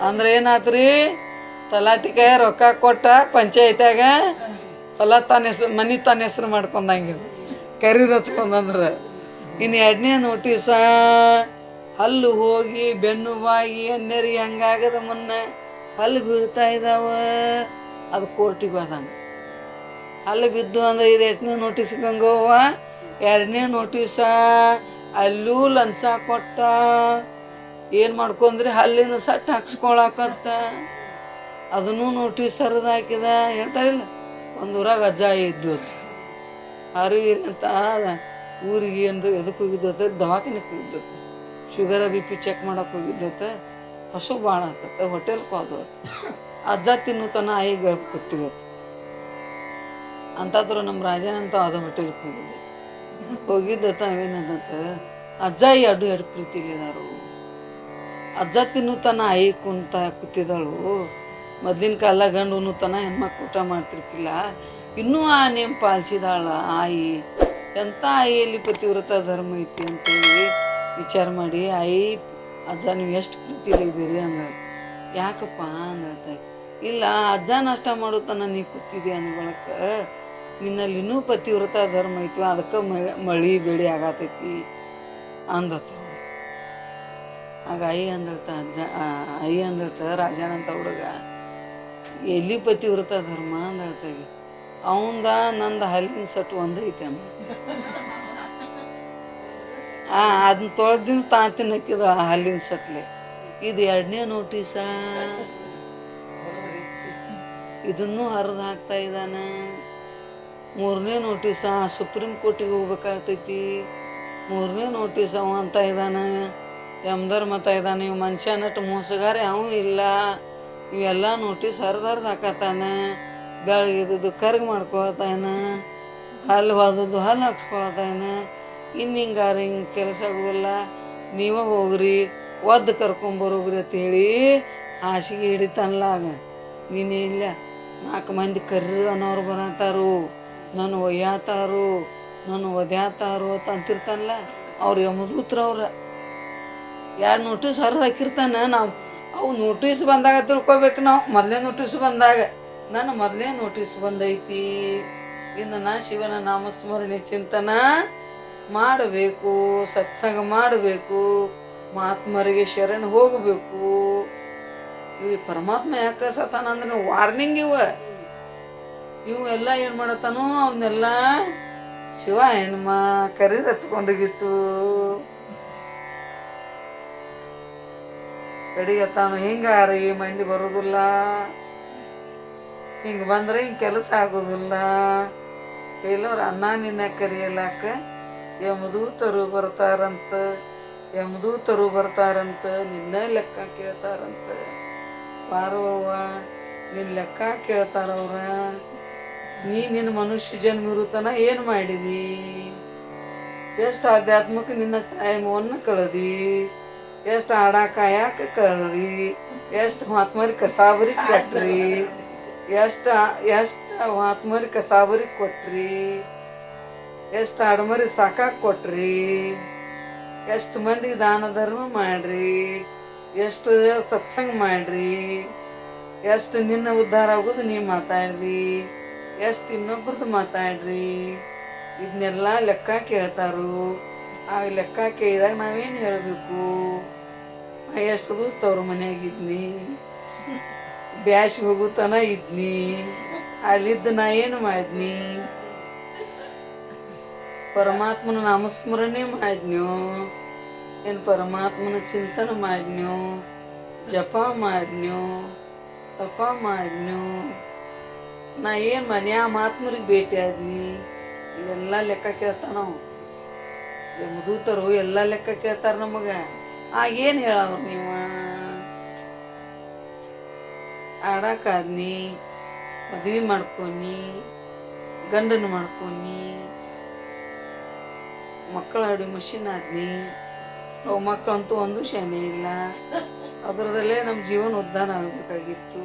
ಅಂದ್ರೆ ಏನಾತ್ರಿ ತಲಾಟಿಕಾಯ ರೊಕ್ಕ ಕೊಟ್ಟ ಪಂಚಾಯತ್ಯಾಗ ಹೊಲ ತನ್ನ ಹೆಸ್ರು ಮನೆ ತನ್ನ ಹೆಸ್ರು ಮಾಡ್ಕೊಂಡಂಗಿದು ಕರಿದು ಹಚ್ಕೊಂಡ್ರೆ ಇನ್ನು 2ನೇ ನೋಟಿಸ ಹಲ್ಲು ಹೋಗಿ ಬೆನ್ನು ಬಾಗಿ ಅನ್ಯರಿಗೆ ಹಂಗಾಗದ ಮುನ್ನ ಹಲ್ಲು ಬೀಳ್ತಾ ಇದ್ದಾವ ಅದು ಕೋರ್ಟಿಗೆ ಹೋದಂಗೆ ಹಲ್ಲು ಬಿದ್ದು ಅಂದ್ರೆ ಇದು 8ನೇ ನೋಟಿಸ್ ಗಂಗೋವ 2ನೇ ನೋಟಿಸ ಅಲ್ಲೂ ಲಂಚ ಕೊಟ್ಟ ಏನು ಮಾಡ್ಕೊಂಡ್ರಿ ಹಲ್ಲಿನ ಸಟ್ಟು ಹಾಕ್ಸ್ಕೊಳಕತ್ತ ಅದನ್ನು ನೋಟಿಸ್ ಹರಿದು ಹಾಕಿದ ಹೇಳ್ತಾರಿಲ್ಲ ಒಂದು ಊರಾಗ ಅಜ್ಜ ಇದ್ದು ಅರಿವಿ ಅಂತ ಊರಿಗೆ ಎಂದು ಎದಕ್ಕೆ ಹೋಗಿದ್ದತ್ತ ದವಾಖಾನೆಗೆ ಹೋಗಿದ್ದತ್ತ ಶುಗರ BP ಚೆಕ್ ಮಾಡಕ್ಕೆ ಹೋಗಿದ್ದತ್ತ ಹಸು ಭಾಳ ಆಗ್ತತ್ತೆ ಹೋಟೆಲ್ಗೆ ಹೋದ ಅಜ್ಜ ತಿನ್ನುತ್ತಾನ ಆಯಿಗೆ ಕೂತಿವತ್ತು ಅಂತಾದ್ರು ನಮ್ಮ ರಾಜನಂತ ಅದು ಹೋಟೆಲ್ಗೆ ಹೋಗಿದ್ದತ್ತ ಅವೇನಂತ ಅಜ್ಜ ಈ ಅಡ್ಡು ಪ್ರೀತಿಲಿದಾರು ಅಜ್ಜ ತಿನ್ನುತ್ತಾನ ಆಯಿ ಕುಂತ ಕೂತಿದಳು ಮೊದ್ಲಿನ ಕಾಲ ಗಂಡು ಉಣ್ಣುತ್ತಾನ ಹೆಣ್ಮಕ್ಳು ಊಟ ಮಾಡ್ತಿರ್ಕಿಲ್ಲ ಇನ್ನೂ ಆ ನೇಮ್ ಪಾಲಿಸಿದಾಳ ಆಯಿ ಎಂಥ ಆಯಿಯಲ್ಲಿ ಪತಿವ್ರತ ಧರ್ಮ ಐತಿ ಅಂತೇಳಿ ವಿಚಾರ ಮಾಡಿ ಆಯಿ ಅಜ್ಜ ನೀವು ಎಷ್ಟು ಪ್ರೀತಿಲಿದ್ದೀರಿ ಅಂದ ಯಾಕಪ್ಪ ಅಂದ ಇಲ್ಲ ಅಜ್ಜ ನಾಷ್ಟ ಮಾಡುತ್ತಾನ ನೀ ಕೂತಿದ್ದಿ ಅಂದ ಬಳಕ ನಿನ್ನಲ್ಲಿ ಇನ್ನೂ ಪತಿವ್ರತ ಧರ್ಮ ಐತಿ ಅದಕ್ಕೆ ಮಳೆ ಬೆಳೆ ಆಗತೈತಿ ಅಂದತ್ತ ಆಗ ಆಯಿ ಅಂದಳ್ತ ಅಜ್ಜ ಆಯಿ ಅಂದಳ್ತ ರಾಜನಂತ ಹುಡುಗ ಎಲ್ಲಿ ಪತಿವ್ರತ ಧರ್ಮ ಅಂದಾತಾಗಿ ಅವಂದ ನಂದು ಹಲ್ಲಿನ ಸಟ್ಟು ಒಂದೈತೆ ಅಂದ ಅದನ್ನ ತೊಳೆದಿನ ತಾಂತಿನಕ್ಕಿದ ಹಲ್ಲಿನ ಸಟ್ಲೆ ಇದು ಎರಡನೇ ನೋಟಿಸ ಇದನ್ನು ಹರಿದು ಹಾಕ್ತಾ ಇದ್ದಾನೆ. ಮೂರನೇ ನೋಟಿಸ ಸುಪ್ರೀಂ ಕೋರ್ಟಿಗೆ ಹೋಗ್ಬೇಕಾಗ್ತೈತಿ. ಮೂರನೇ ನೋಟಿಸ್ ಅವ ಅಂತ ಇದ್ದಾನೆ ಯಮ್ದರ್ ಮತ ಇದ್ದಾನೆ ಇವು ಮನುಷ್ಯ ನಟ್ಟು ಮೋಸಗಾರ ಯಾವ ಇಲ್ಲ. ಇವೆಲ್ಲ ನೋಟಿಸ್ ಹರಿದು ಹಾಕತ್ತಾನೆ. ಬೆಳಗಿದ್ದು ಕರ್ಗೆ ಮಾಡ್ಕೊತಾನ, ಹಲ್ಲು ಹೋದದ್ದು ಹಲ್ಲು ಹಾಕ್ಸ್ಕೊತಾನ. ಇನ್ನು ಹಿಂಗಾರ ಹಿಂಗೆ ಕೆಲಸ ಆಗೋದಿಲ್ಲ, ನೀವೇ ಹೋಗ್ರಿ ಒದ್ದು ಕರ್ಕೊಂಬರೋಗ್ರಿ ಅಂತೇಳಿ ಹಾಸಿಗೆ ಹಿಡಿತಾನಲಾಗ. ನೀನೇ ಇಲ್ಲ 4 ಮಂದಿ ಕರ್ರಿ ಅನ್ನೋರು ಬರತ್ತಾರು, ನಾನು ಒಯ್ಯಾತಾರು, ನಾನು ಒದ್ಯಾತಾರು ಅಂತ ಅಂತಿರ್ತಾನಲ್ಲ. ಅವ್ರು ಯಮದೂತ್ರ ಅವ್ರ 2 ನೋಟಿಸ್ ಹರಿದು ಹಾಕಿರ್ತಾನೆ. ನಾವು ಅವು ನೋಟಿಸ್ ಬಂದಾಗ ತಿಳ್ಕೊಬೇಕು. ನಾವು ಮೊದಲೇ ನೋಟಿಸ್ ಬಂದಾಗ ನಾನು ಮೊದಲೇ ನೋಟಿಸ್ ಬಂದೈತಿ, ಇನ್ನು ನಾ ಶಿವನ ನಾಮಸ್ಮರಣೆ ಚಿಂತನ ಮಾಡಬೇಕು, ಸತ್ಸಂಗ ಮಾಡಬೇಕು, ಮಹಾತ್ಮರಿಗೆ ಶರಣ ಹೋಗಬೇಕು. ಇವು ಪರಮಾತ್ಮ ಯಾಕೆ ಸತಾನ ಅಂದ್ರೆ ವಾರ್ನಿಂಗ್ ಇವು ಎಲ್ಲ ಏನು ಮಾಡತ್ತಾನೋ ಅವನ್ನೆಲ್ಲ ಶಿವ ಹೆಣ್ಮ ಕರೀದು ಹಚ್ಕೊಂಡೋಗಿತ್ತು. ಕಡೆಗೆ ತಾನು ಹಿಂಗಾರಿ ಮಂದಿ ಬರೋದಿಲ್ಲ, ಹಿಂಗೆ ಬಂದ್ರೆ ಹಿಂಗೆ ಕೆಲಸ ಆಗೋದಿಲ್ಲ. ಎಲ್ಲವ್ರು ಅನ್ನ ನಿನ್ನ ಕರಿಯಲಾಕ ಯಮದೂತರು ಬರ್ತಾರಂತ, ಯಮದೂತರು ಬರ್ತಾರಂತ, ನಿನ್ನ ಲೆಕ್ಕ ಕೇಳ್ತಾರಂತ. ಪಾರ್ವವ್ವ ನಿನ್ನ ಲೆಕ್ಕ ಕೇಳ್ತಾರವ್ರ. ನಿನ್ನ ಮನುಷ್ಯ ಜನ್ಮ ಇರುತ್ತಾನ ಏನು ಮಾಡಿದಿ, ಎಷ್ಟು ಆಧ್ಯಾತ್ಮಕ್ಕೆ ನಿನ್ನ ಟೈಮನ್ನು ಕಳೆದಿ, ಎಷ್ಟು ಆಡಾಕಾಯಕ್ಕೆ ಕಳ್ರಿ, ಎಷ್ಟು ಮಹಾತ್ಮರಿ ಕಸಾಬರಿ ಕೊಟ್ರಿ, ಎಷ್ಟು ಮಹಾತ್ಮರಿ ಕಸಾಬರಿ ಕೊಟ್ರಿ, ಎಷ್ಟು ಆಡಮರಿ ಸಾಕಾಗಿ ಕೊಟ್ರಿ, ಎಷ್ಟು ಮಂದಿಗೆ ದಾನ ಧರ್ಮ ಮಾಡ್ರಿ, ಎಷ್ಟು ಸತ್ಸಂಗ ಮಾಡ್ರಿ, ಎಷ್ಟು ನಿನ್ನ ಉದ್ಧಾರ ಆಗೋದು ನೀ ಮಾತಾಡ್ರಿ, ಎಷ್ಟು ಇನ್ನೊಬ್ರದ್ದು ಮಾತಾಡ್ರಿ. ಇದನ್ನೆಲ್ಲ ಲೆಕ್ಕ ಕೇಳ್ತಾರು. ಆ ಲೆಕ್ಕ ಕೇಳಿದಾಗ ನಾವೇನು ಹೇಳಬೇಕು? ಎಷ್ಟು ದಿವಸ ಅವ್ರ ಮನೆಯಾಗಿದ್ನಿ, ಬ್ಯಾಸಿಗೆ ಹೋಗುತ್ತಾನ ಇದ್ನಿ, ಅಲ್ಲಿದ್ದು ನಾ ಏನು ಮಾಡಿದ್ನಿ? ಪರಮಾತ್ಮನ ನಾಮಸ್ಮರಣೆ ಮಾಡಿದ್ನ್ಯೋ, ಏನು ಪರಮಾತ್ಮನ ಚಿಂತನೆ ಮಾಡಿದ್ನ್ಯೋ, ಜಪ ಮಾಡಿದ್ನ್ಯೋ, ತಪ ಮಾಡಿದ್ನ್ಯೋ, ನಾ ಏನು ಮನೆಯ ಮಹಾತ್ಮರಿಗೆ ಭೇಟಿ ಆದ್ನಿ? ಇವೆಲ್ಲ ಲೆಕ್ಕ ಕೇಳ್ತಾನವು. ಯಮದೂತರು ಎಲ್ಲ ಲೆಕ್ಕ ಕೇಳ್ತಾರ ನಮಗೆ. ಆಗೇನು ಹೇಳವ್ರು ನೀವು? ಆಡಾಕಾದ್ನಿ, ಮದ್ವೆ ಮಾಡ್ಕೊನಿ, ಗಂಡನ ಮಾಡ್ಕೊನಿ, ಮಕ್ಕಳ ಆಡಿ ಮಷಿನ್ ಆದ್ನಿ. ಅವು ಮಕ್ಕಳಂತೂ ಒಂದು ಶಾನೆ ಇಲ್ಲ. ಅದರದಲ್ಲೇ ನಮ್ಮ ಜೀವನ ಉದ್ಧಾರ ಆಗಬೇಕಾಗಿತ್ತು,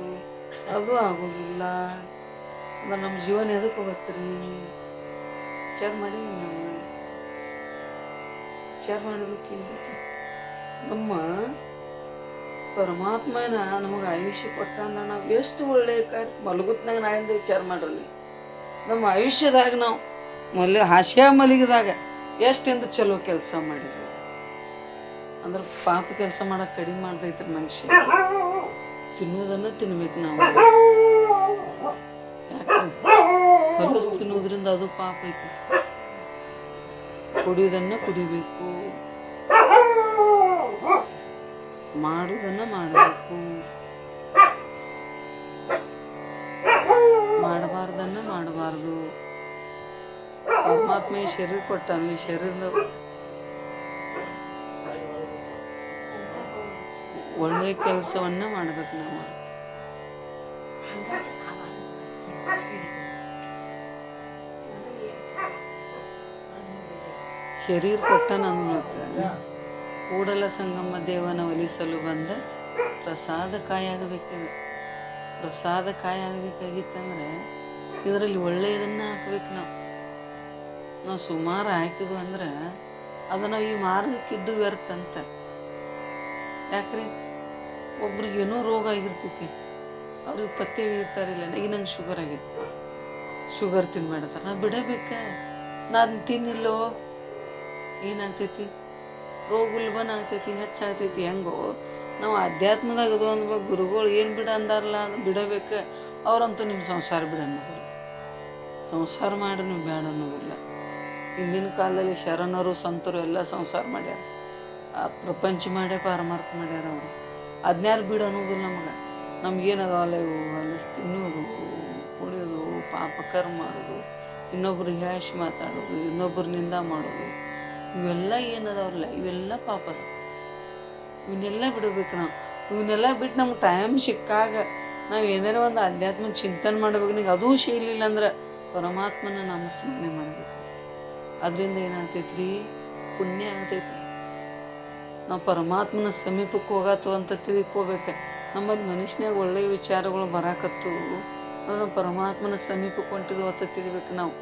ಅದು ಆಗೋದಿಲ್ಲ. ಅಂದ್ರೆ ನಮ್ಮ ಜೀವನ ಎದಕ್ಕೆ ಬತ್ರಿ? ವಿಚಾರ ಮಾಡೀವಿ ನಾವು, ವಿಚಾರ ಮಾಡಬೇಕಿಲ್ಲ. ನಮ್ಮ ಪರಮಾತ್ಮನ ನಮಗೆ ಆಯುಷ್ಯ ಕೊಟ್ಟಂದ ನಾವು ಎಷ್ಟು ಒಳ್ಳೆಯ ಕಾರ್ಯ ಮಲಗುತ್ನಾಗ ನಾಯಿಂದ ವಿಚಾರ ಮಾಡ್ರಲ್ಲಿ. ನಮ್ಮ ಆಯುಷ್ಯದಾಗ ನಾವು ಹಾಸ್ಯ ಮಲಗಿದಾಗ ಎಷ್ಟಿಂದ ಚಲೋ ಕೆಲಸ ಮಾಡಿದ್ವಿ ಅಂದ್ರೆ ಪಾಪ ಕೆಲಸ ಮಾಡೋಕೆ ಕಡಿಮೆ ಮಾಡ್ದೈತ್ರಿ ಮನುಷ್ಯ. ತಿನ್ನೋದನ್ನು ತಿನ್ಬೇಕು ನಾವು. ಯಾಕೆ ಹೊಲಸು ತಿನ್ನೋದ್ರಿಂದ ಅದು ಪಾಪ ಐತಿ. ಕುಡಿಯೋದನ್ನು ಕುಡಿಬೇಕು, ಮಾಡುವುದನ್ನು ಮಾಡಬೇಕು, ಮಾಡಬಾರ್ದನ್ನು ಮಾಡಬಾರ್ದು. ಪರಮಾತ್ಮ ಈ ಶರೀರ ಕೊಟ್ಟಾನ, ಈ ಶರೀರದ ಒಳ್ಳೆಯ ಕೆಲಸವನ್ನ ಮಾಡ್ಬೇಕು ನಾವು. ಶರೀರ ಕೊಟ್ಟನ ಮೂಲಕ ಕೂಡಲ ಸಂಗಮ ದೇವನ ಒಲಿಸಲು ಬಂದ ಪ್ರಸಾದ ಕಾಯಾಗಬೇಕಿದೆ. ಪ್ರಸಾದ ಕಾಯಾಗಬೇಕಾಗಿತ್ತಂದ್ರೆ ಇದರಲ್ಲಿ ಒಳ್ಳೆಯದನ್ನು ಹಾಕ್ಬೇಕು. ನಾವು ಸುಮಾರು ಹಾಕಿದ್ವು ಅಂದ್ರೆ ಅದು ನಾವು ಈ ಮಾರ್ಗಕ್ಕಿದ್ದು ವ್ಯರ್ಥ ಅಂತ. ಯಾಕ್ರಿ ಒಬ್ರಿಗೆ ಏನೋ ರೋಗ ಆಗಿರ್ತೈತಿ, ಅವ್ರಿಗೆ ಪತ್ತೆ ಇರ್ತಾರಿಲ್ಲ. ಈಗ ನಂಗೆ ಶುಗರ್ ಆಗಿತ್ತು, ಶುಗರ್ ತಿನ್ಮಾಡ್ತಾರೆ, ನಾ ಬಿಡಬೇಕ? ನಾನು ತಿನ್ನಿಲ್ಲೋ ಏನಾಗ್ತೈತಿ? ರೋಗ ಉಲ್ಬಣ ಆಗ್ತೈತಿ, ಹೆಚ್ಚಾಗ್ತೈತಿ. ಹೆಂಗೋ ನಾವು ಅಧ್ಯಾತ್ಮದಾಗ ಅದು ಅಂದ್ಬೇಕು. ಗುರುಗಳು ಏನು ಬಿಡ ಅಂದಾರಲ್ಲ ಅದು ಬಿಡಬೇಕು. ಅವರಂತೂ ನಿಮ್ಮ ಸಂಸಾರ ಬಿಡು ಅನ್ನೋದಿಲ್ಲ, ಸಂಸಾರ ಮಾಡಿ ನೀವು ಬೇಡ ಅನ್ನೋದಿಲ್ಲ. ಹಿಂದಿನ ಕಾಲದಲ್ಲಿ ಶರಣರು ಸಂತರು ಎಲ್ಲ ಸಂಸಾರ ಮಾಡ್ಯಾರ, ಆ ಪ್ರಪಂಚ ಮಾಡ್ಯ ಪಾರಮಾರ್ಥ ಮಾಡ್ಯಾರ. ಅವರು ಅದ್ನ್ಯಾರು ಬಿಡು ಅನ್ನೋದಿಲ್ಲ. ನಮಗೇನದಲ್ಲ ಇವು ಹೊಲಸು ತಿನ್ನೋದು, ಕುಡಿಯೋದು, ಪಾಪ ಕರ್ಮ ಮಾಡೋದು, ಇನ್ನೊಬ್ರಿಗೆ ಹ್ಯಾಶ್ ಮಾತಾಡೋದು, ಇನ್ನೊಬ್ರ ನಿಂದ ಮಾಡೋದು, ಇವೆಲ್ಲ ಏನದವ್ರಲ್ಲ ಇವೆಲ್ಲ ಪಾಪ ಅದ. ಇವನ್ನೆಲ್ಲ ಬಿಡಬೇಕು ನಾವು. ಇವನ್ನೆಲ್ಲ ಬಿಟ್ಟು ನಮ್ಗೆ ಟೈಮ್ ಸಿಕ್ಕಾಗ ನಾವು ಏನಾರ ಒಂದು ಆಧ್ಯಾತ್ಮ ಚಿಂತನೆ ಮಾಡ್ಬೇಕು. ನಿಂಗೆ ಅದೂ ಶೈಲಿಲ್ಲ ಅಂದ್ರೆ ಪರಮಾತ್ಮನ ನಾಮಸ್ಮರಣೆ ಮಾಡಬೇಕು. ಅದರಿಂದ ಏನಾಗ್ತೈತಿ ರೀ, ಪುಣ್ಯ ಆಗ್ತೈತಿ. ನಾವು ಪರಮಾತ್ಮನ ಸಮೀಪಕ್ಕೆ ಹೋಗತ್ತು ಅಂತ ತಿಳ್ಕೋಬೇಕು. ನಮ್ಮಲ್ಲಿ ಮನುಷ್ಯನಾಗ ಒಳ್ಳೆಯ ವಿಚಾರಗಳು ಬರಾಕತ್ತು, ಅದು ಪರಮಾತ್ಮನ ಸಮೀಪಕ್ಕೆ ಹೊಂಟಿದ್ವು ಅಂತ ತಿಳಿಬೇಕು ನಾವು.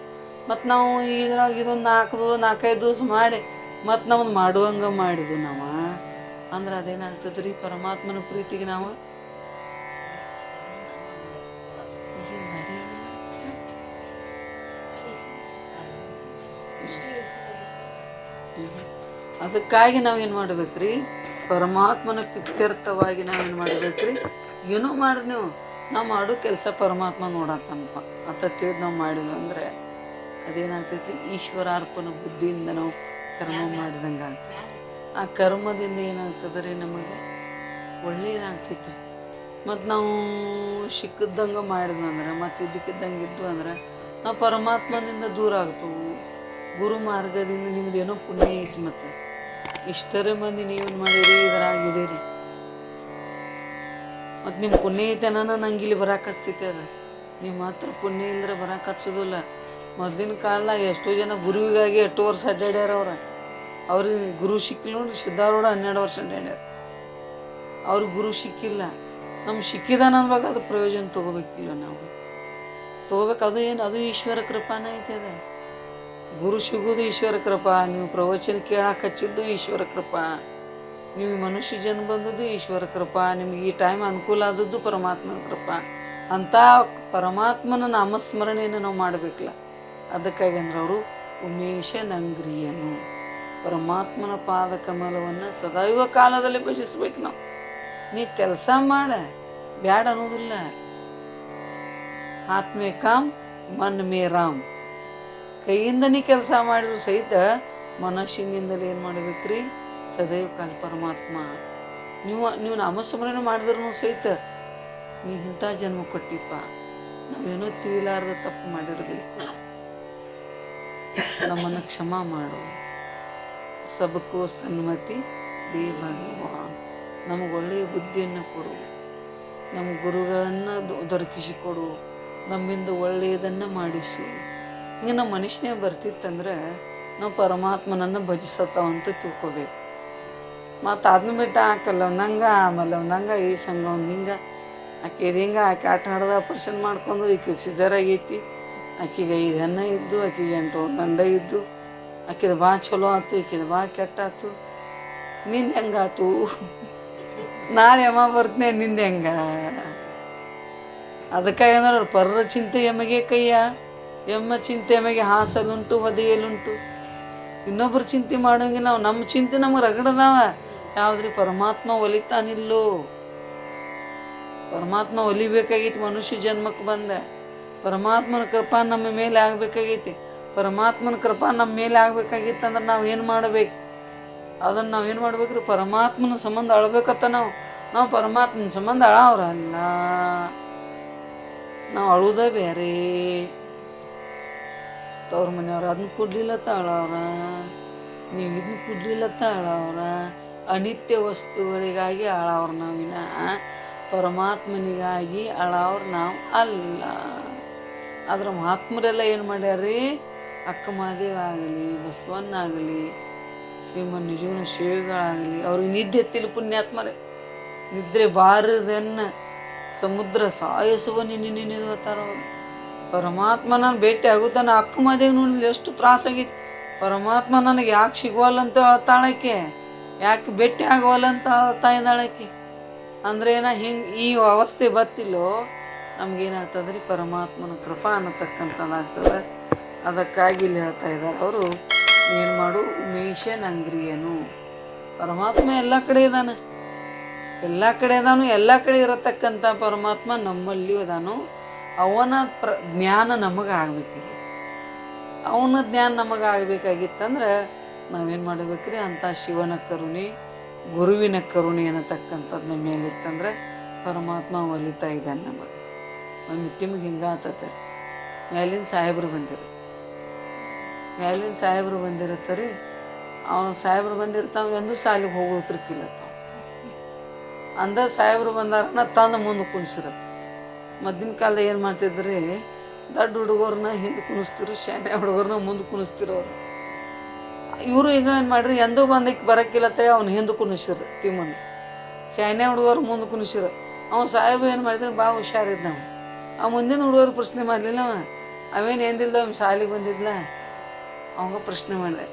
ಮತ್ತು ನಾವು ಇದ್ರಾಗ ಇದೊಂದು 4-5 ದಿವಸ ಮಾಡಿ ಮತ್ತು ನಮ್ಮದು ಮಾಡುವಂಗೆ ಮಾಡಿದ್ವು ನಾವು ಅಂದ್ರೆ ಅದೇನಾಗ್ತದೆ ರೀ, ಪರಮಾತ್ಮನ ಪ್ರೀತಿಗೆ ನಾವು ಅದಕ್ಕಾಗಿ ನಾವೇನು ಮಾಡ್ಬೇಕ್ರಿ, ಪರಮಾತ್ಮನ ಪ್ರೀತ್ಯರ್ಥವಾಗಿ ನಾವೇನು ಮಾಡ್ಬೇಕ್ರಿ, ಏನೋ ಮಾಡ್ರಿ ನಾವು ಮಾಡೋ ಕೆಲಸ ಪರಮಾತ್ಮ ನೋಡತ್ತನಪ್ಪ ಅಂತ ತಿಳಿದು ನಾವು ಮಾಡಿದ್ವಿ ಅಂದರೆ ಅದೇನಾಗ್ತೈತಿ, ಈಶ್ವರಾರ್ಪಣ ಬುದ್ಧಿಯಿಂದ ನಾವು ಕರ್ಮ ಮಾಡಿದಂಗೆ ಆಗ್ತದೆ. ಆ ಕರ್ಮದಿಂದ ಏನಾಗ್ತದೆ ರೀ, ನಮಗೆ ಒಳ್ಳೆಯದಾಗ್ತೈತಿ. ಮತ್ತು ನಾವು ಸಿಕ್ಕದಂಗೆ ಮಾಡಿದ್ವಿ ಅಂದ್ರೆ, ಮತ್ತು ಇದ್ದಕ್ಕಿದ್ದಂಗೆ ಇದ್ವು ಅಂದ್ರೆ ನಾವು ಪರಮಾತ್ಮನಿಂದ ದೂರ ಆಗ್ತವು. ಗುರು ಮಾರ್ಗದಿಂದ ನಿಮ್ದೇನೋ ಪುಣ್ಯ ಐತಿ. ಮತ್ತು ಇಷ್ಟರೇ ಮಂದಿ ನೀವೇನು ಮಾಡಿರಿ, ಇದರಾಗಿದ್ದೀರಿ. ಮತ್ತು ನಿಮ್ಮ ಪುಣ್ಯ ಐತೆನ ನಂಗೆ ಇಲ್ಲಿ ಬರಕ್ಕೆ ಹಚ್ತೈತೆ. ಅದು ನಿಮ್ಮ ಹತ್ರ ಪುಣ್ಯ ಇಲ್ಲದ್ರೆ ಬರಕ್ಕೆ ಹಚ್ಚೋದಿಲ್ಲ. ಮೊದಲಿನ ಕಾಲದಾಗ ಎಷ್ಟೋ ಜನ ಗುರುವಿಗಾಗಿ 8 ವರ್ಷ ಅಡ್ಡಾಡ್ಯಾರ. ಅವ್ರಿಗೆ ಗುರು ಸಿಕ್ಕಿಲ್ಲ ನೋಡಿ. ಸಿದ್ಧಾರೂಢ 12 ವರ್ಷ ಅಡ್ಡಾಡ್ಯಾರ, ಅವ್ರಿಗೆ ಗುರು ಸಿಕ್ಕಿಲ್ಲ. ನಮ್ಗೆ ಸಿಕ್ಕಿದಾನ ಅಂದಾಗ ಅದು ಪ್ರಯೋಜನ ತೊಗೋಬೇಕಿಲ್ಲ, ನಾವು ತೊಗೋಬೇಕು. ಅದು ಏನು, ಅದು ಈಶ್ವರ ಕೃಪಾನ ಐತೆ. ಅದ ಗುರು ಸಿಗೋದು ಈಶ್ವರ ಕೃಪಾ. ನೀವು ಪ್ರವಚನ ಕೇಳಕ್ಕೆ ಹಚ್ಚಿದ್ದು ಈಶ್ವರ ಕೃಪಾ. ನೀವು ಮನುಷ್ಯ ಜನ್ಮ ಬಂದದ್ದು ಈಶ್ವರ ಕೃಪಾ. ನಿಮ್ಗೆ ಈ ಟೈಮ್ ಅನುಕೂಲ ಆದದ್ದು ಪರಮಾತ್ಮನ ಕೃಪಾ. ಅಂಥ ಪರಮಾತ್ಮನ ನಾಮಸ್ಮರಣೆಯನ್ನು ನಾವು ಮಾಡಬೇಕಲ್ಲ. ಅದಕ್ಕಾಗಿ ಅಂದ್ರೆ ಅವರು ಉಮೇಶನಂಗ್ರಿಯನು, ಪರಮಾತ್ಮನ ಪಾದ ಕಮಲವನ್ನು ಸದೈವ ಕಾಲದಲ್ಲಿ ಭಜಿಸ್ಬೇಕು ನಾವು. ನೀ ಕೆಲಸ ಮಾಡ, ಬ್ಯಾಡ ಅನ್ನೋದಿಲ್ಲ. ಆತ್ಮೇ ಕಾಮ್ ಮನ್ ಮೇ ರಾಮ್. ಕೈಯಿಂದ ನೀ ಕೆಲಸ ಮಾಡಿದ್ರು ಸಹಿತ ಮನಸ್ಸಿನಿಂದಲೇ ಏನು ಮಾಡ್ಬೇಕ್ರಿ, ಸದೈವ ಕಾಲ ಪರಮಾತ್ಮ. ನೀವು ನಾಮಸ್ಮರಣೆ ಮಾಡಿದ್ರು ಸಹಿತ ನೀ ಇಂಥ ಜನ್ಮ ಕೊಟ್ಟಿಪ್ಪ, ನಾವೇನೋ ತಿಳಿಲಾರ್ದ ತಪ್ಪು ಮಾಡಿರಬೇಕು, ನಮ್ಮನ್ನು ಕ್ಷಮ ಮಾಡು. ಸಬಕೋ ಸನ್ಮತಿ ದೇ ಭಗವಾನ್. ನಮಗೆ ಒಳ್ಳೆಯ ಬುದ್ಧಿಯನ್ನು ಕೊಡು, ನಮ್ಮ ಗುರುಗಳನ್ನು ದೊರಕಿಸಿಕೊಡು, ನಮ್ಮಿಂದ ಒಳ್ಳೆಯದನ್ನು ಮಾಡಿಸು. ಹಿಂಗೆ ನಮ್ಮ ಮನುಷ್ಯನೇ ಬರ್ತಿತ್ತಂದ್ರೆ ನಾವು ಪರಮಾತ್ಮನನ್ನು ಭಜಿಸತ್ತಾವಂತ ತಿಳ್ಕೊಬೇಕು. ಮತ್ತು ಅದನ್ನ ಬಿಟ್ಟು ಆಕಲ್ಲವನಂಗೆ ಆಮೇಲೆ ಈ ಸಂಘ ಒಂದು ಹಿಂಗೆ ಆಕೆ ಇದು ಹಿಂಗೆ ಆಕೆ ಆಟ ಆಡೋದು ಆಪ್ರೇಷನ್ ಮಾಡ್ಕೊಂಡು ಈಕೆ ಸಿಜರ್ ಆಗೈತಿ, ಆಕೆಗೆ 5 ಹೆಣ್ಣು ಇದ್ದು, ಆಕೆಗೆ 8 ಗಂಡ ಇದ್ದು, ಆಕೆದು ಭಾಳ ಚಲೋ ಆಯ್ತು, ಈಕೆದು ಭಾಳ ಕೆಟ್ಟಾಯ್ತು. ನಿಂದು ಹೆಂಗಾತು, ನಾಳೆ ಯಮ ಬರ್ತನೆ, ನಿಂದು ಹೆಂಗ? ಅದಕ್ಕಾಗಿ ಅಂದ್ರೆ ಪರರ ಚಿಂತೆ ಎಮಗೆ ಕೈಯ, ಎಮ್ಮ ಚಿಂತೆ ಎಮಗೆ ಹಾಸಲುಂಟು ಹೊದೆಯಲುಂಟು. ಇನ್ನೊಬ್ರು ಚಿಂತೆ ಮಾಡೋಂಗೆ ನಾವು ನಮ್ಮ ಚಿಂತೆ ನಮಗೆ ರಗಡದಾವ. ಯಾವುದ್ರಿ, ಪರಮಾತ್ಮ ಒಲಿತಾನಿಲ್ಲೋ. ಪರಮಾತ್ಮ ಒಲಿಬೇಕಾಗೈತಿ. ಮನುಷ್ಯ ಜನ್ಮಕ್ಕೆ ಬಂದ ಪರಮಾತ್ಮನ ಕೃಪಾ ನಮ್ಮ ಮೇಲೆ ಆಗಬೇಕಾಗೈತಿ. ಪರಮಾತ್ಮನ ಕೃಪಾ ನಮ್ಮ ಮೇಲೆ ಆಗ್ಬೇಕಾಗಿತ್ತು ಅಂದ್ರೆ ನಾವು ಏನು ಮಾಡಬೇಕು, ಅದನ್ನು ನಾವು ಏನು ಮಾಡ್ಬೇಕ್ರಿ, ಪರಮಾತ್ಮನ ಸಂಬಂಧ ಅಳ್ಬೇಕತ್ತ. ನಾವು ಪರಮಾತ್ಮನ ಸಂಬಂಧ ಅಳವ್ರಲ್ಲ, ನಾವು ಅಳುವುದೇ ಬೇರೆ. ತವ್ರ ಮನೆಯವ್ರು ಅದನ್ನ ಕೊಡ್ಲಿಲ್ಲತ್ತ ಅಳವ್ರ, ನೀವು ಇದನ್ನ ಕೊಡ್ಲಿಲ್ಲತ್ತ ಅಳವ್ರ. ಅನಿತ್ಯ ವಸ್ತುಗಳಿಗಾಗಿ ಅಳವ್ರ ನಾವಿನ, ಪರಮಾತ್ಮನಿಗಾಗಿ ಅಳವ್ರು ನಾವು ಅಲ್ಲ. ಆದ್ರೆ ಮಹಾತ್ಮರೆಲ್ಲ ಏನು ಮಾಡ್ಯಾರ್ರಿ, ಅಕ್ಕ ಮಹಾದೇವ ಆಗಲಿ, ಬಸವಣ್ಣ ಆಗಲಿ, ಶ್ರೀಮನ್ ನಿಜವನ ಶಿವಗಳಾಗಲಿ, ಅವ್ರಿಗೆ ನಿದ್ದೆ ಎತ್ತಿಲ್ಲ ಪುಣ್ಯಾತ್ಮರೇ. ನಿದ್ರೆ ಬಾರದನ್ನ ಸಮುದ್ರ ಸಾಯಸುವ ನಿನ್ನೆ ಹೋಗ್ತಾರ ಅವರು. ಪರಮಾತ್ಮ ನಾನು ಭೇಟಿ ಆಗುತ್ತಾನ. ಅಕ್ಕ ಮಹಾದೇವ್ ನೋಡಿ ಎಷ್ಟು ತ್ರಾಸಾಗಿತ್ತು. ಪರಮಾತ್ಮ ನನಗೆ ಯಾಕೆ ಸಿಗೋಲ್ಲಂತ ಹೇಳ್ತಾಳಕ್ಕೆ, ಯಾಕೆ ಭೇಟಿ ಆಗೋಲ್ಲಂತ ಹೇಳ್ತಾ ಇದ್ದಾಳಕ್ಕೆ. ಅಂದ್ರೆ ಹಿಂಗೆ ಈ ಅವಸ್ಥೆ ಬತ್ತಿಲ್ಲೋ ನಮಗೇನಾಗ್ತದೆ ರೀ, ಪರಮಾತ್ಮನ ಕೃಪಾ ಅನ್ನತಕ್ಕಂಥದ್ದಾಗ್ತದೆ. ಅದಕ್ಕಾಗಿ ಇಲ್ಲಿ ಹೇಳ್ತಾ ಇದ್ದಾರೆ ಅವರು, ಏನು ಮಾಡು, ಉಮೇಶನಂಗ್ರಿಯನು. ಪರಮಾತ್ಮ ಎಲ್ಲ ಕಡೆ ಇದ್ದಾನೆ, ಎಲ್ಲ ಕಡೆ ಇದಾನು. ಎಲ್ಲ ಕಡೆ ಇರತಕ್ಕಂಥ ಪರಮಾತ್ಮ ನಮ್ಮಲ್ಲಿಯೂ ಇದಾನು. ಅವನ ಜ್ಞಾನ ನಮಗೆ ಆಗ್ಬೇಕೀಗ. ಅವನ ಜ್ಞಾನ ನಮಗೆ ಆಗಬೇಕಾಗಿತ್ತಂದ್ರೆ ನಾವೇನು ಮಾಡಬೇಕ್ರಿ, ಅಂಥ ಶಿವನ ಕರುಣೆ, ಗುರುವಿನ ಕರುಣೆ ಅನ್ನತಕ್ಕಂಥದ್ದು ನಮ್ಮ ಮೇಲಿತ್ತಂದ್ರೆ ಪರಮಾತ್ಮ ಒಲಿತಾ ಇದ್ದಾನೆ ನಮಗೆ. ಒಮ್ಮೆ ತಿಮ್ಗೆ ಹಿಂಗೆ ಆತತೆ, ಮ್ಯಾಲಿನ ಸಾಹೇಬ್ರು ಬಂದಿರತ್ತೆ ರೀ. ಅವ್ನು ಸಾಹೇಬ್ರು ಬಂದಿರ್ತಾವೆ ಎಂದು ಸಾಲಿಗೆ ಹೋಗೋತ್ರಕ್ಕಿಲ್ಲ. ಅಂದ ಸಾಹೇಬ್ರು ಬಂದಾರನ ತಂದು ಮುಂದೆ ಕುಣಿಸಿರತ್ತೆ. ಮದ್ದಿನ ಕಾಲದ ಏನು ಮಾಡ್ತಿದ್ರಿ, ದೊಡ್ಡ ಹುಡುಗರನ್ನ ಹಿಂದೆ ಕುಣಿಸ್ತಿರು, ಶಾನೆ ಹುಡುಗರನ್ನ ಮುಂದೆ ಕುಣಿಸ್ತಿರೋರು. ಇವರು ಈಗ ಏನು ಮಾಡ್ರಿ, ಎಂದೂ ಬಂದಕ್ಕೆ ಬರೋಕ್ಕಿಲ್ಲತ್ತೆ ಅವ್ನು ಹಿಂದೆ ಕುಣಿಸಿರು ತಿಮ್ಮನ. ಶಾನೆ ಹುಡುಗರು ಮುಂದೆ ಕುಣಿಸಿರು. ಅವ್ನು ಸಾಹೇಬ್ ಏನು ಮಾಡಿದ್ರೆ ಭಾಳ ಹುಷಾರಿದ್ದ. ನಾವು ಮುಂದಿನ ಹುಡುಗರು ಪ್ರಶ್ನೆ ಮಾಡಲಿಲ್ಲ. ಅವೇನು ಎಂದಿಲ್ಲ, ಅವ್ನು ಶಾಲೆಗೆ ಬಂದಿದ್ಲ, ಅವಂಗ ಪ್ರಶ್ನೆ ಮಾಡಿದೆ,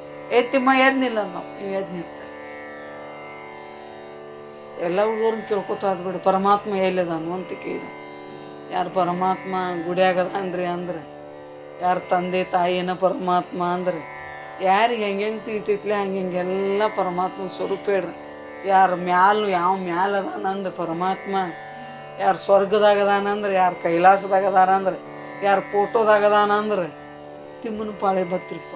ತಿಮ್ಮ ಎದ್ನಿಲ್ಲ ನಾವು, ನೀವು ಎದ್ ನಿಂತ. ಎಲ್ಲ ಹುಡುಗರನ್ನ ಕೇಳ್ಕೊತ ಆದ್ಬಿಡು, ಪರಮಾತ್ಮ ಎಲ್ಲಿದಾನು ಅಂತ ಕೇಳಿದ. ಯಾರು ಪರಮಾತ್ಮ ಗುಡಿಯಾಗದನ್ರಿ ಅಂದ್ರೆ, ಯಾರು ತಂದೆ ತಾಯಿನ ಪರಮಾತ್ಮ ಅಂದ್ರೆ, ಯಾರಿಗೆ ಹೆಂಗೆ ತಿಳಿತೈತ್ಲೆ ಹಂಗೆಲ್ಲ ಪರಮಾತ್ಮ ಸ್ವರೂಪ ಹೇಳ್ರಿ. ಯಾರು ಯಾವ ಮ್ಯಾಲ ಅದಾನಂದ್ರೆ ಪರಮಾತ್ಮ, ಯಾರು ಸ್ವರ್ಗದಾಗ ಅದಾನಂದ್ರೆ, ಯಾರು ಕೈಲಾಸದಾಗ ಅದಾನಂದ್ರೆ, ಯಾರು ಫೋಟೋದಾಗ ಅದಾನಂದ್ರೆ ತಿಮ್ಮನ ಪಾಳೆ ಬತ್ತಿರಪ್ಪ.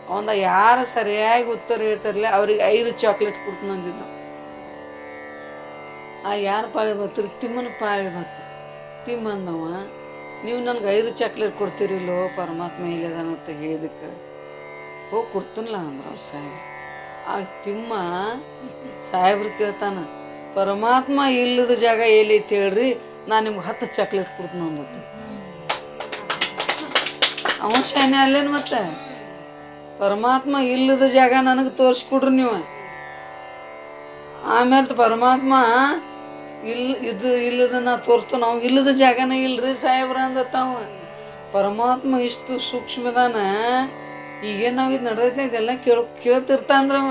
ಅವಂದ ಯಾರು ಸರಿಯಾಗಿ ಉತ್ತರ ಹೇಳ್ತಾರಲ್ಲ ಅವ್ರಿಗೆ 5 ಚಾಕ್ಲೇಟ್ ಕೊಡ್ತೀನಿ ಅಂದಿದ್ದ. ಆ ಯಾರು ಪಾಳೆ ಬತ್ತಿರಿ, ತಿಮ್ಮನ ಪಾಳೆ ಬತ್ತು. ತಿಮ್ಮ ಅಂದವ, ನೀವು ನನಗೆ 5 ಚಾಕ್ಲೇಟ್ ಕೊಡ್ತೀರಿಲ್ಲೋ ಪರಮಾತ್ಮ ಇಲ್ಲದಾನಂತ ಹೇಳಿದಕ್ಕೆ, ಹೋಗಿ ಕೊಡ್ತೀನಲ್ಲ ಅಂದ್ರೆ ಅವ್ರು ಸಾಹೇಬ್. ಆ ತಿಮ್ಮ ಸಾಹೇಬ್ರು ಕೇಳ್ತಾನ, ಪರಮಾತ್ಮ ಇಲ್ಲದ ಜಾಗ ಎಲ್ಲೈತಿ ಹೇಳ್ರಿ, ನಾನು ನಿಮ್ಗೆ 10 ಚಾಕ್ಲೇಟ್ ಕೊಡ್ತೀನಿ ಅಂದದ್ದು. ಅವನು ಶಾನೆ ಅಲ್ಲೇನು ಮತ್ತೆ, ಪರಮಾತ್ಮ ಇಲ್ಲದ ಜಾಗ ನನಗೆ ತೋರಿಸ್ಕೊಡ್ರಿ ನೀವು. ಆಮೇಲೆ ಪರಮಾತ್ಮ ಇಲ್ಲದ ನಾ ತೋರಿಸ್ತು, ನಾವು ಇಲ್ಲದ ಜಾಗನ ಇಲ್ರಿ ಸಾಹೇಬ್ರ ಅಂದತ್ತಾವ. ಪರಮಾತ್ಮ ಇಷ್ಟು ಸೂಕ್ಷ್ಮದಾನ. ಈಗೇನು ನಾವು ಇದು ನಡೆದೈತೆ ಇದೆಲ್ಲ ಕೇಳ್ತಿರ್ತಾನ್ರವ.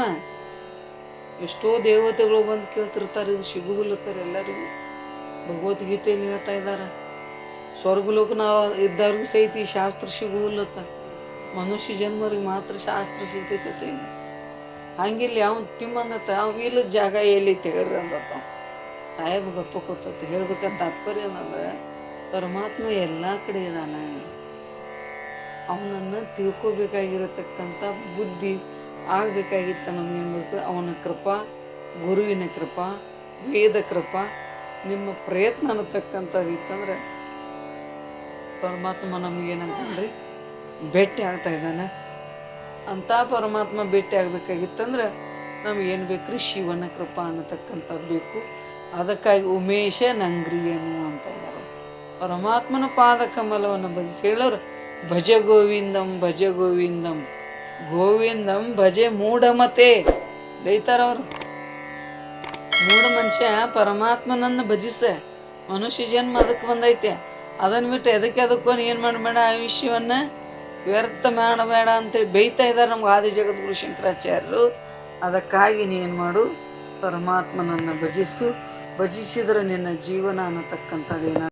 ಎಷ್ಟೋ ದೇವತೆಗಳು ಬಂದು ಕೇಳ್ತಿರ್ತಾರೆ, ಇದು ಸಿಗುದಿಲ್ಲತ್ತಾರ ಎಲ್ಲರಿಗೂ. ಭಗವದ್ಗೀತೆಯಲ್ಲಿ ಹೇಳ್ತಾ ಇದ್ದಾರೆ, ಸ್ವರ್ಗಲೋಕ ನಾವು ಇದ್ದವ್ರಿಗೆ ಸಹಿತ ಈ ಶಾಸ್ತ್ರ ಸಿಗುವುಲ್ಲತ್ತ, ಮನುಷ್ಯ ಜನ್ಮರಿಗೆ ಮಾತ್ರ ಶಾಸ್ತ್ರ ಸಿಗ್ತೈತೆ. ಹಂಗಿಲ್ಲ ಅವ್ನು ತಿಮ್ಮಂದತ್ತ, ಅವ್ನು ಇಲ್ಲದ ಜಾಗ ಎಲ್ಲೈತೆ ಹೇಳ್ರಿ ಅಂದತ್ತ. ಸಾಹೇಬ್ ಗಪ್ಪ ಕೂತತ್ತು. ಹೇಳ್ಬೇಕಂತ ತಾತ್ಪರ್ಯ ಏನಂದ್ರೆ, ಪರಮಾತ್ಮ ಎಲ್ಲ ಕಡೆ ಇದಾನ. ಅವನನ್ನು ತಿಳ್ಕೊಬೇಕಾಗಿರತಕ್ಕಂಥ ಬುದ್ಧಿ ಆಗಬೇಕಾಗಿತ್ತ. ನಮಗೇನು ಬೇಕು, ಅವನ ಕೃಪಾ, ಗುರುವಿನ ಕೃಪಾ, ವೇದ ಕೃಪಾ, ನಿಮ್ಮ ಪ್ರಯತ್ನ ಅನ್ನತಕ್ಕಂಥದ್ದು ಇತ್ತಂದ್ರೆ ಪರಮಾತ್ಮ ನಮಗೇನಂತಂದ್ರಿ ಭೇಟಿ ಆಗ್ತಾ ಇದ್ದಾನೆ. ಅಂಥ ಪರಮಾತ್ಮ ಭೇಟಿ ಆಗಬೇಕಾಗಿತ್ತಂದ್ರೆ ನಮಗೇನು ಬೇಕ್ರಿ, ಶಿವನ ಕೃಪಾ ಅನ್ನತಕ್ಕಂಥದ್ದು ಬೇಕು. ಅದಕ್ಕಾಗಿ ಉಮೇಶ ನಂಗ್ರಿಯನು ಅಂತ ಇದ್ದಾರೆ. ಪರಮಾತ್ಮನ ಪಾದ ಕಮಲವನ್ನು ಭಜಿಸಿ ಹೇಳೋರು, ಭಜ ಗೋವಿಂದಂ ಭಜ ಗೋವಿಂದಂ ಗೋವಿಂದಂ ಭಜೆ ಮೂಢಮತೆ ಬೈತಾರವರು. ಮೂಢ ಮನುಷ್ಯ ಪರಮಾತ್ಮನನ್ನು ಭಜಿಸ, ಮನುಷ್ಯ ಜನ್ಮ ಅದಕ್ಕೆ ಬಂದೈತೆ. ಅದನ್ನು ಬಿಟ್ಟು ಅದಕ್ಕೂ ಏನು ಮಾಡಬೇಡ, ಆಯುಷ್ಯವನ್ನು ವ್ಯರ್ಥ ಮಾಡಬೇಡ ಅಂತೇಳಿ ಬೈತಾ ಇದ್ದಾರೆ ನಮ್ಗೆ ಆದಿ ಜಗದ್ಗುರು ಶಂಕರಾಚಾರ್ಯರು. ಅದಕ್ಕಾಗಿ ನೀನು ಮಾಡು, ಪರಮಾತ್ಮನನ್ನು ಭಜಿಸಿದ್ರೆ ನಿನ್ನ ಜೀವನ ಅನ್ನತಕ್ಕಂಥದ್ದೇನ